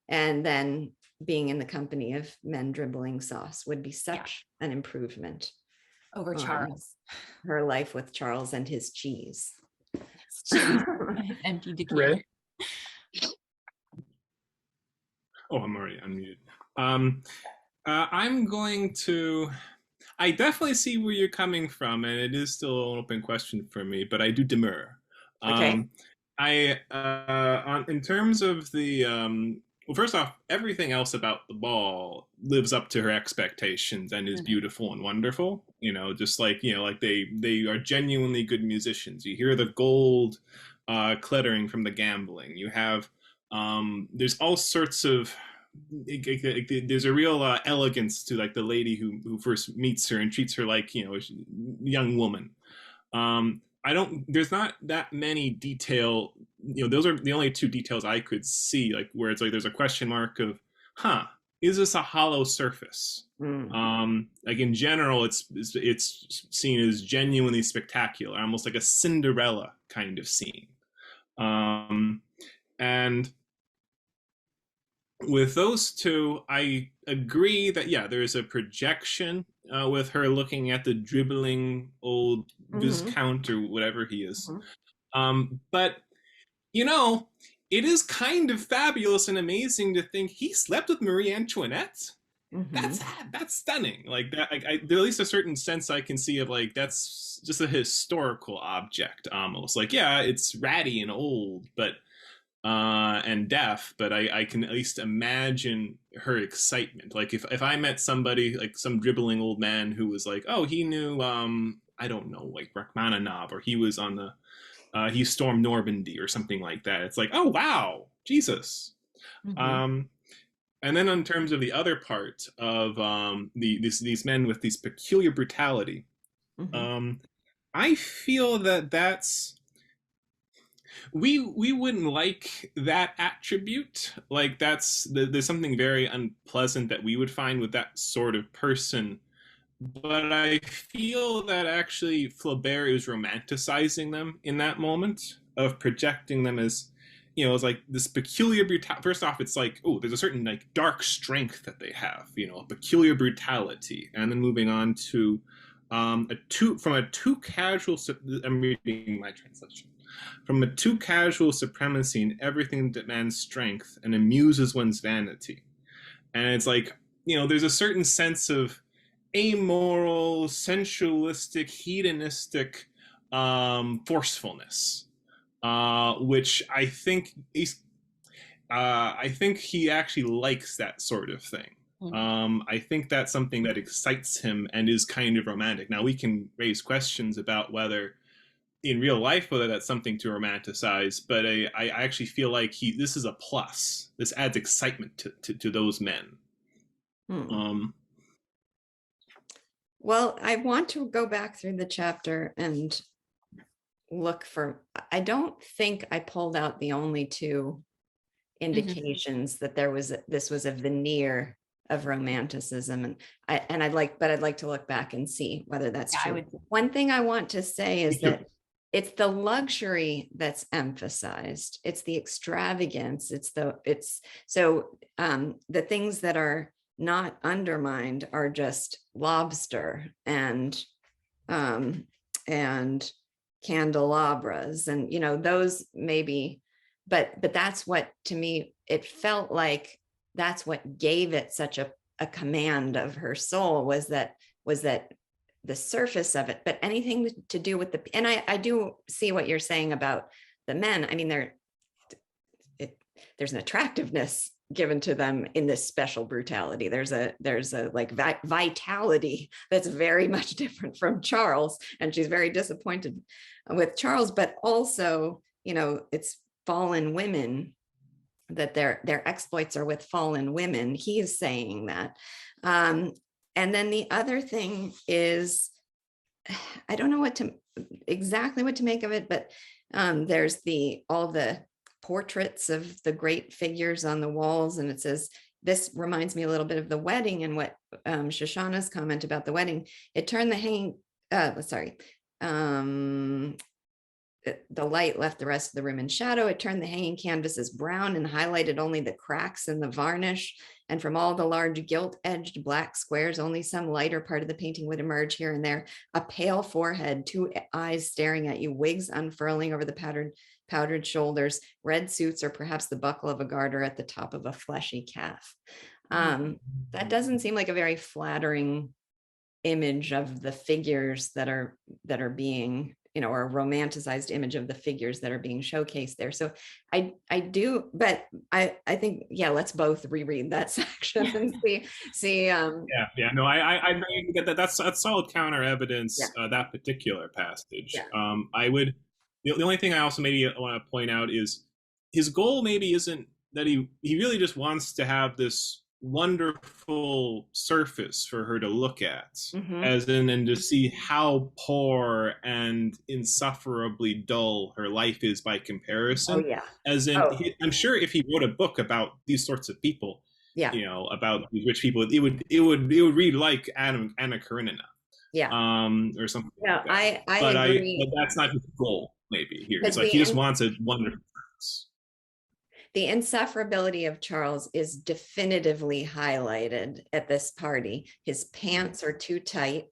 and then being in the company of men dribbling sauce would be such an improvement over Charles. Her life with Charles and his cheese. Empty decanter. Oh, I'm already unmuted. I'm going to, I definitely see where you're coming from, and it is still an open question for me, but I do demur. Okay. In terms of the, well, first off, everything else about the ball lives up to her expectations and is beautiful and wonderful. You know, just like, you know, like they are genuinely good musicians. You hear the gold clattering from the gambling. You have, there's all sorts of, there's a real elegance to like the lady who first meets her and treats her like, you know, a young woman. There's not that many detail, you know, those are the only two details I could see, like where it's like there's a question mark of, is this a hollow surface? Like in general, it's seen as genuinely spectacular, almost like a Cinderella kind of scene. And with those two, I agree that, yeah, there's a projection with her looking at the dribbling old Viscount or whatever he is. But, you know, it is kind of fabulous and amazing to think he slept with Marie Antoinette. That's stunning. Like that, there at least a certain sense I can see of like, that's just a historical object almost. Like, yeah, it's ratty and old, but and deaf, but I can at least imagine her excitement. Like if I met somebody, like some dribbling old man who was like, oh, he knew, I don't know, like Rachmaninoff, or he was on the, he stormed Normandy or something like that. It's like, oh, wow, Jesus. And then in terms of the other part of these men with these peculiar brutality, I feel that's, we wouldn't like that attribute. Like there's something very unpleasant that we would find with that sort of person. But I feel that actually Flaubert is romanticizing them in that moment of projecting them as, you know, it's like this peculiar brutality. First off, it's like, oh, there's a certain like dark strength that they have, you know, a peculiar brutality. And then moving on to I'm reading my translation. From a too casual supremacy in everything that demands strength and amuses one's vanity. And it's like, you know, there's a certain sense of amoral, sensualistic, hedonistic forcefulness, which I think he actually likes that sort of thing. I think that's something that excites him and is kind of romantic. Now, we can raise questions about whether in real life whether that's something to romanticize, but I actually feel like this is a plus. This adds excitement to those men. Well, I want to go back through the chapter and look for, I don't think I pulled out the only two indications that this was a veneer of romanticism, and I'd like to look back and see whether that's true. One thing I want to say is that it's the luxury that's emphasized. It's the extravagance. The things that are not undermined are just lobster and candelabras, and those maybe, but that's what, to me, it felt like that's what gave it such a command of her soul, was that the surface of it. But anything to do with and I do see what you're saying about the men. I mean, there's an attractiveness given to them in this special brutality. There's a like vitality that's very much different from Charles, and she's very disappointed with Charles, but also, it's fallen women, that their exploits are with fallen women. He is saying that. And then the other thing is, I don't know exactly what to make of it, but there's all the portraits of the great figures on the walls, and it says, this reminds me a little bit of the wedding, and what Shoshana's comment about the wedding. It turned the hanging, the light left the rest of the room in shadow. It turned the hanging canvases brown and highlighted only the cracks in the varnish. And from all the large gilt-edged black squares, only some lighter part of the painting would emerge here and there. A pale forehead, two eyes staring at you, wigs unfurling over the powdered shoulders, red suits, or perhaps the buckle of a garter at the top of a fleshy calf. That doesn't seem like a very flattering image of the figures that are being, or a romanticized image of the figures that are being showcased there. So I do, but I think, let's both reread that section and see. No, I get that. That's solid counter evidence. That particular passage. I would. The only thing I also maybe want to point out is his goal maybe isn't that he really just wants to have this wonderful surface for her to look at, as in, and to see how poor and insufferably dull her life is by comparison. As in, I'm sure if he wrote a book about these sorts of people, about these rich people, it would read like Anna Karenina, or something. Like that. I agree. But that's not his goal. Maybe here it's like he just wants a wonderful surface. The insufferability of Charles is definitively highlighted at this party. His pants are too tight.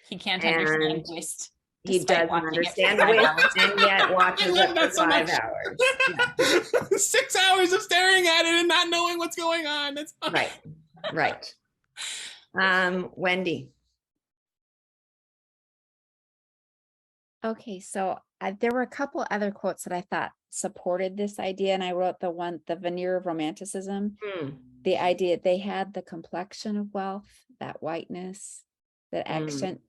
He can't understand waist. He doesn't understand waist, and yet watches it for 5 hours. 6 hours of staring at it and not knowing what's going on. That's right. Wendy. Okay, so there were a couple other quotes that I thought supported this idea, and I wrote the Veneer of Romanticism. The idea they had the complexion of wealth, that whiteness, that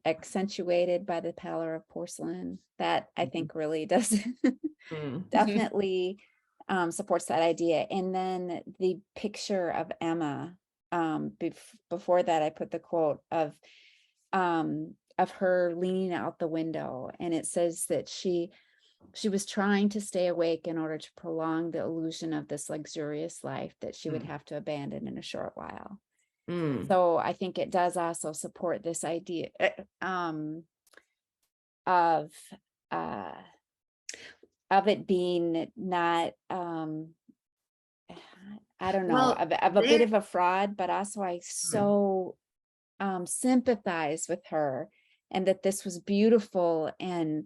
accentuated by the pallor of porcelain. That I think really does definitely supports that idea. And then the picture of Emma. Before that, I put the quote of her leaning out the window, and it says that she was trying to stay awake in order to prolong the illusion of this luxurious life that she would have to abandon in a short while. So I think it does also support this idea of it being not I don't know, of a bit of a fraud, but also I so sympathize with her, and that this was beautiful and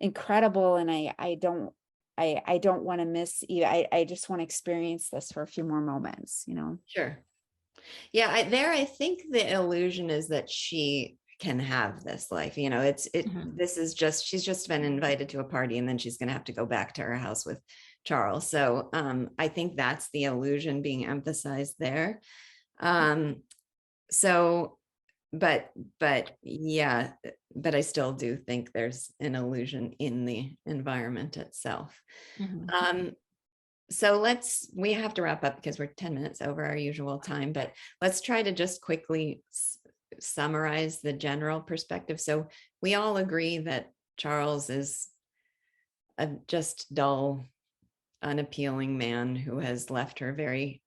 incredible, and I don't want to miss you. I just want to experience this for a few more moments, Sure. I think the illusion is that she can have this life, this is just, she's just been invited to a party, and then she's going to have to go back to her house with Charles. So I think that's the illusion being emphasized there. So yeah, but I still do think there's an illusion in the environment itself. So we have to wrap up because we're 10 minutes over our usual time, but let's try to just quickly summarize the general perspective. So we all agree that Charles is a just dull, unappealing man who has left her very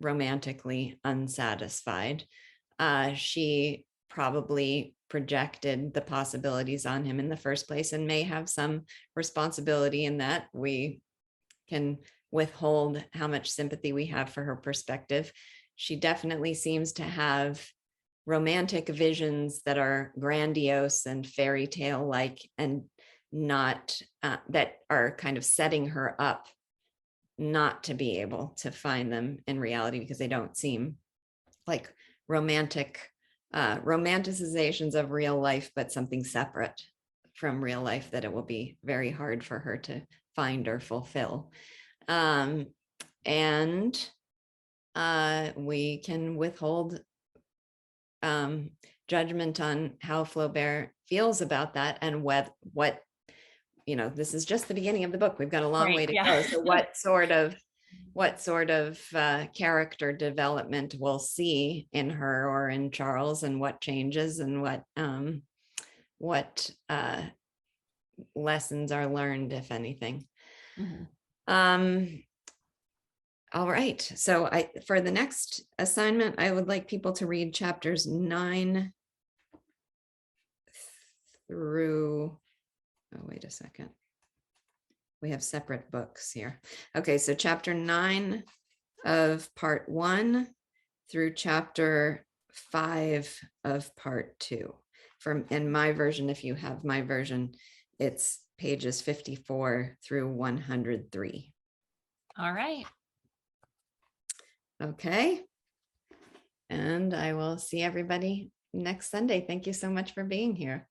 romantically unsatisfied. She probably projected the possibilities on him in the first place and may have some responsibility in that. We can withhold how much sympathy we have for her perspective. She definitely seems to have romantic visions that are grandiose and fairy tale like, and not that are kind of setting her up not to be able to find them in reality, because they don't seem like romanticizations of real life, but something separate from real life that it will be very hard for her to find or fulfill. And we can withhold judgment on how Flaubert feels about that, and what this is just the beginning of the book. We've got a long way to go. So what sort of character development we'll see in her or in Charles, and what changes, and what lessons are learned, if anything. All right. So for the next assignment, I would like people to read chapters 9 through, oh, wait a second. We have separate books here. Okay, so chapter 9 of part 1 through chapter 5 of part 2. In my version, if you have my version, it's pages 54 through 103. All right. Okay. And I will see everybody next Sunday. Thank you so much for being here.